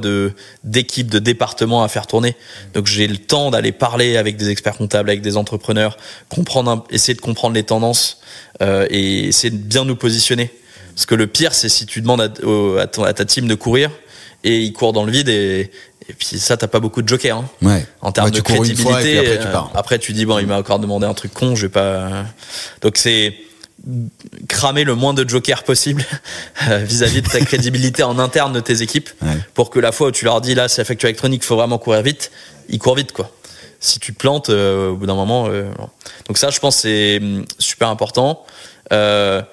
d'équipe, de département à faire tourner. Donc j'ai le temps d'aller parler avec des experts comptables, avec des entrepreneurs, essayer de comprendre les tendances et essayer de bien nous positionner. Parce que le pire, c'est si tu demandes à ta team de courir et ils courent dans le vide et puis ça, t'as pas beaucoup de jokers. Hein. Ouais. En termes de crédibilité, après, tu pars. Après tu dis il m'a encore demandé un truc con, je vais pas. Donc c'est cramer le moins de jokers possible vis-à-vis de ta crédibilité en interne de tes équipes, pour que la fois où tu leur dis là c'est la facture électronique, faut vraiment courir vite, ils courent vite quoi. Si tu te plantes au bout d'un moment, donc ça je pense c'est super important. Moi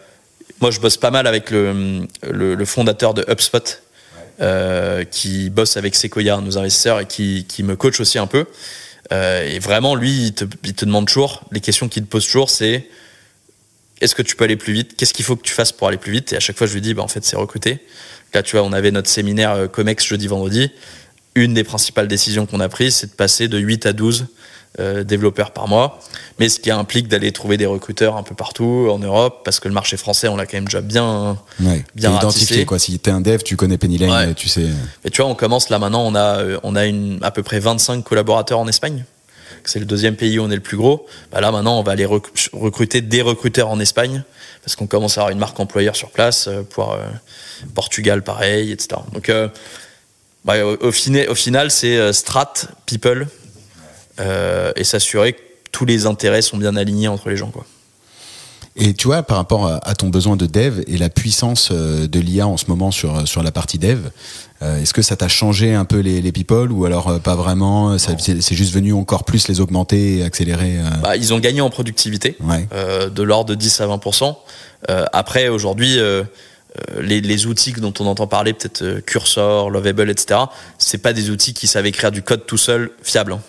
je bosse pas mal avec le fondateur de HubSpot, qui bosse avec Sequoia, nos investisseurs, et qui me coach aussi un peu. Et vraiment lui il te demande toujours, les questions qu'il te pose toujours c'est: est-ce que tu peux aller plus vite? Qu'est-ce qu'il faut que tu fasses pour aller plus vite? Et à chaque fois, je lui dis, en fait, c'est recruter. Là, tu vois, on avait notre séminaire Comex jeudi, vendredi. Une des principales décisions qu'on a prises, c'est de passer de 8 à 12 développeurs par mois. Mais ce qui implique d'aller trouver des recruteurs un peu partout en Europe, parce que le marché français, on l'a quand même déjà bien identifié, quoi. Si t'es un dev, tu connais Penny Lane, tu sais. Et tu vois, on commence là maintenant, on a à peu près 25 collaborateurs en Espagne. C'est le 2e pays où on est le plus gros. Là maintenant on va aller recruter des recruteurs en Espagne, parce qu'on commence à avoir une marque employeur sur place, pour Portugal pareil, etc. Donc au final c'est strat, people, et s'assurer que tous les intérêts sont bien alignés entre les gens, quoi. Et tu vois, par rapport à ton besoin de dev et la puissance de l'IA en ce moment sur la partie dev, est-ce que ça t'a changé un peu les people, ou alors pas vraiment, c'est juste venu encore plus les augmenter et accélérer Ils ont gagné en productivité, de l'ordre de 10 à 20%. Après, aujourd'hui, les outils dont on entend parler, peut-être Cursor, Lovable, etc., c'est pas des outils qui savent écrire du code tout seul fiable.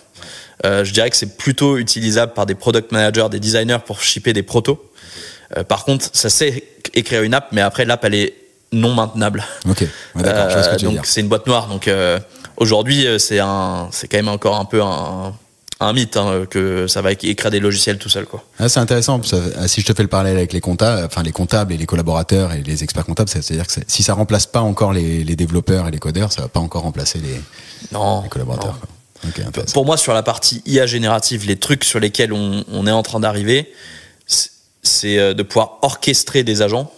Je dirais que c'est plutôt utilisable par des product managers, des designers pour shipper des protos. Par contre, ça sait écrire une app, mais après l'app elle est non maintenable. Ok, d'accord, je vois ce que tu veux dire. Donc c'est une boîte noire. Donc aujourd'hui, c'est quand même encore un peu un mythe, hein, que ça va écrire des logiciels tout seul, quoi. C'est intéressant. Si je te fais le parallèle avec les comptables et les collaborateurs et les experts comptables, c'est-à-dire que si ça remplace pas encore les développeurs et les codeurs, ça va pas encore remplacer les collaborateurs. Non. Okay, pour moi, sur la partie IA générative, les trucs sur lesquels on est en train d'arriver, c'est de pouvoir orchestrer des agents,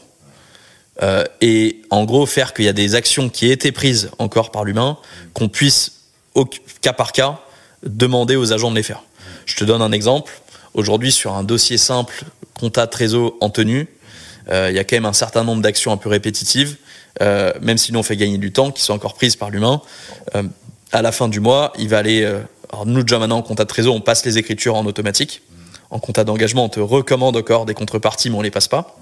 et en gros faire qu'il y a des actions qui aient été prises encore par l'humain, qu'on puisse au cas par cas demander aux agents de les faire. Je te donne un exemple. Aujourd'hui, sur un dossier simple, compta, trésor en tenue, il y a quand même un certain nombre d'actions un peu répétitives, même si nous on fait gagner du temps, qui sont encore prises par l'humain. À la fin du mois, il va aller... alors nous, déjà maintenant, en compta de trésor, on passe les écritures en automatique. En compta d'engagement, on te recommande encore des contreparties, mais on les passe pas.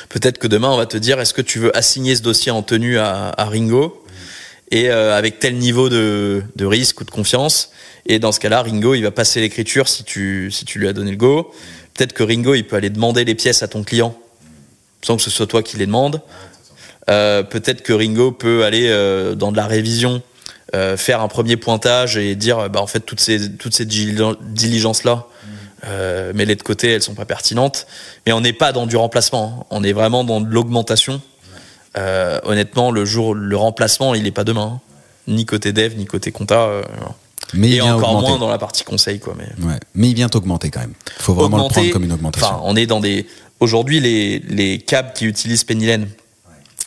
Peut-être que demain, on va te dire, est-ce que tu veux assigner ce dossier en tenue à Ringo, et avec tel niveau de risque ou de confiance. Et dans ce cas-là, Ringo, il va passer l'écriture si tu lui as donné le go. Peut-être que Ringo, il peut aller demander les pièces à ton client sans que ce soit toi qui les demande. Peut-être que Ringo peut aller dans de la révision, faire un premier pointage et dire en fait toutes ces diligences là, mais les de côté, elles sont pas pertinentes. Mais on n'est pas dans du remplacement, hein. On est vraiment dans de l'augmentation. Honnêtement, le remplacement, il est pas demain, hein. Ni côté dev, ni côté compta. Mais et encore augmenter. Moins dans la partie conseil, quoi. Mais il vient augmenter quand même. Il faut vraiment le prendre comme une augmentation. Enfin, on est dans des. Aujourd'hui, les cabs qui utilisent Penny Lane,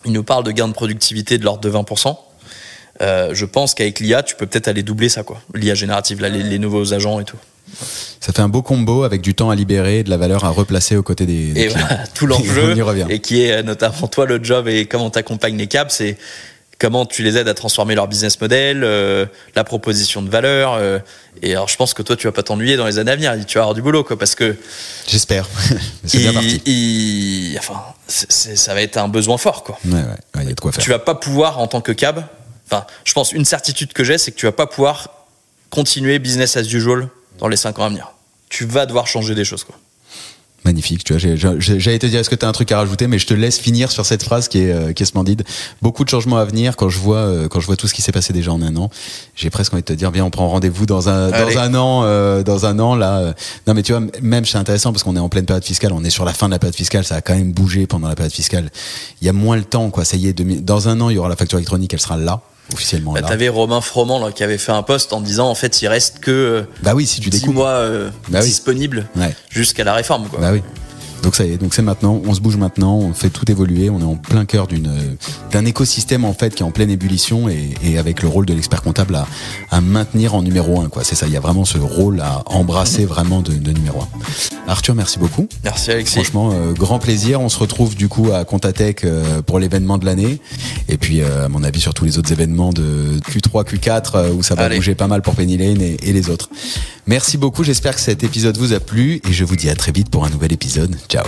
ils nous parlent de gains de productivité de l'ordre de 20%. Je pense qu'avec l'IA, tu peux peut-être aller doubler ça, quoi. L'IA générative, là, les nouveaux agents et tout. Ça fait un beau combo avec du temps à libérer, de la valeur à replacer aux côtés des clients. Voilà, tout l'enjeu, et qui est notamment toi le job et comment tu accompagnes les cabs, c'est comment tu les aides à transformer leur business model, la proposition de valeur. Et alors je pense que toi tu vas pas t'ennuyer dans les années à venir, tu vas avoir du boulot, quoi, parce que j'espère. C'est bien parti. Enfin, ça va être un besoin fort, quoi. Ouais, il y a de quoi faire. Tu vas pas pouvoir en tant que cab. Enfin, je pense une certitude que j'ai, c'est que tu vas pas pouvoir continuer business as usual dans les 5 ans à venir. Tu vas devoir changer des choses, quoi. Magnifique, tu vois, j'allais te dire, est-ce que tu as un truc à rajouter, mais je te laisse finir sur cette phrase qui est splendide. Beaucoup de changements à venir. Quand je vois tout ce qui s'est passé déjà en un an, j'ai presque envie de te dire, viens, on prend rendez-vous dans un an là. Non, mais tu vois, même c'est intéressant parce qu'on est en pleine période fiscale, on est sur la fin de la période fiscale, ça a quand même bougé pendant la période fiscale. Il y a moins le temps, quoi. Ça y est, dans un an, il y aura la facture électronique, elle sera là. Officiellement là. T'avais Romain Froment là, qui avait fait un post en disant en fait il reste que si tu 10 mois disponibles jusqu'à la réforme, quoi. Bah oui. Donc ça y est, donc c'est maintenant, on se bouge maintenant, on fait tout évoluer, on est en plein cœur d'un écosystème en fait qui est en pleine ébullition et avec le rôle de l'expert comptable à maintenir en numéro 1, quoi. C'est ça, il y a vraiment ce rôle à embrasser vraiment de numéro 1. Arthur, merci beaucoup. Merci Alexis. Franchement, grand plaisir. On se retrouve du coup à Comptatech pour l'événement de l'année et puis à mon avis sur tous les autres événements de Q3, Q4 où ça va bouger pas mal pour Penny Lane et les autres. Merci beaucoup, j'espère que cet épisode vous a plu et je vous dis à très vite pour un nouvel épisode. Ciao.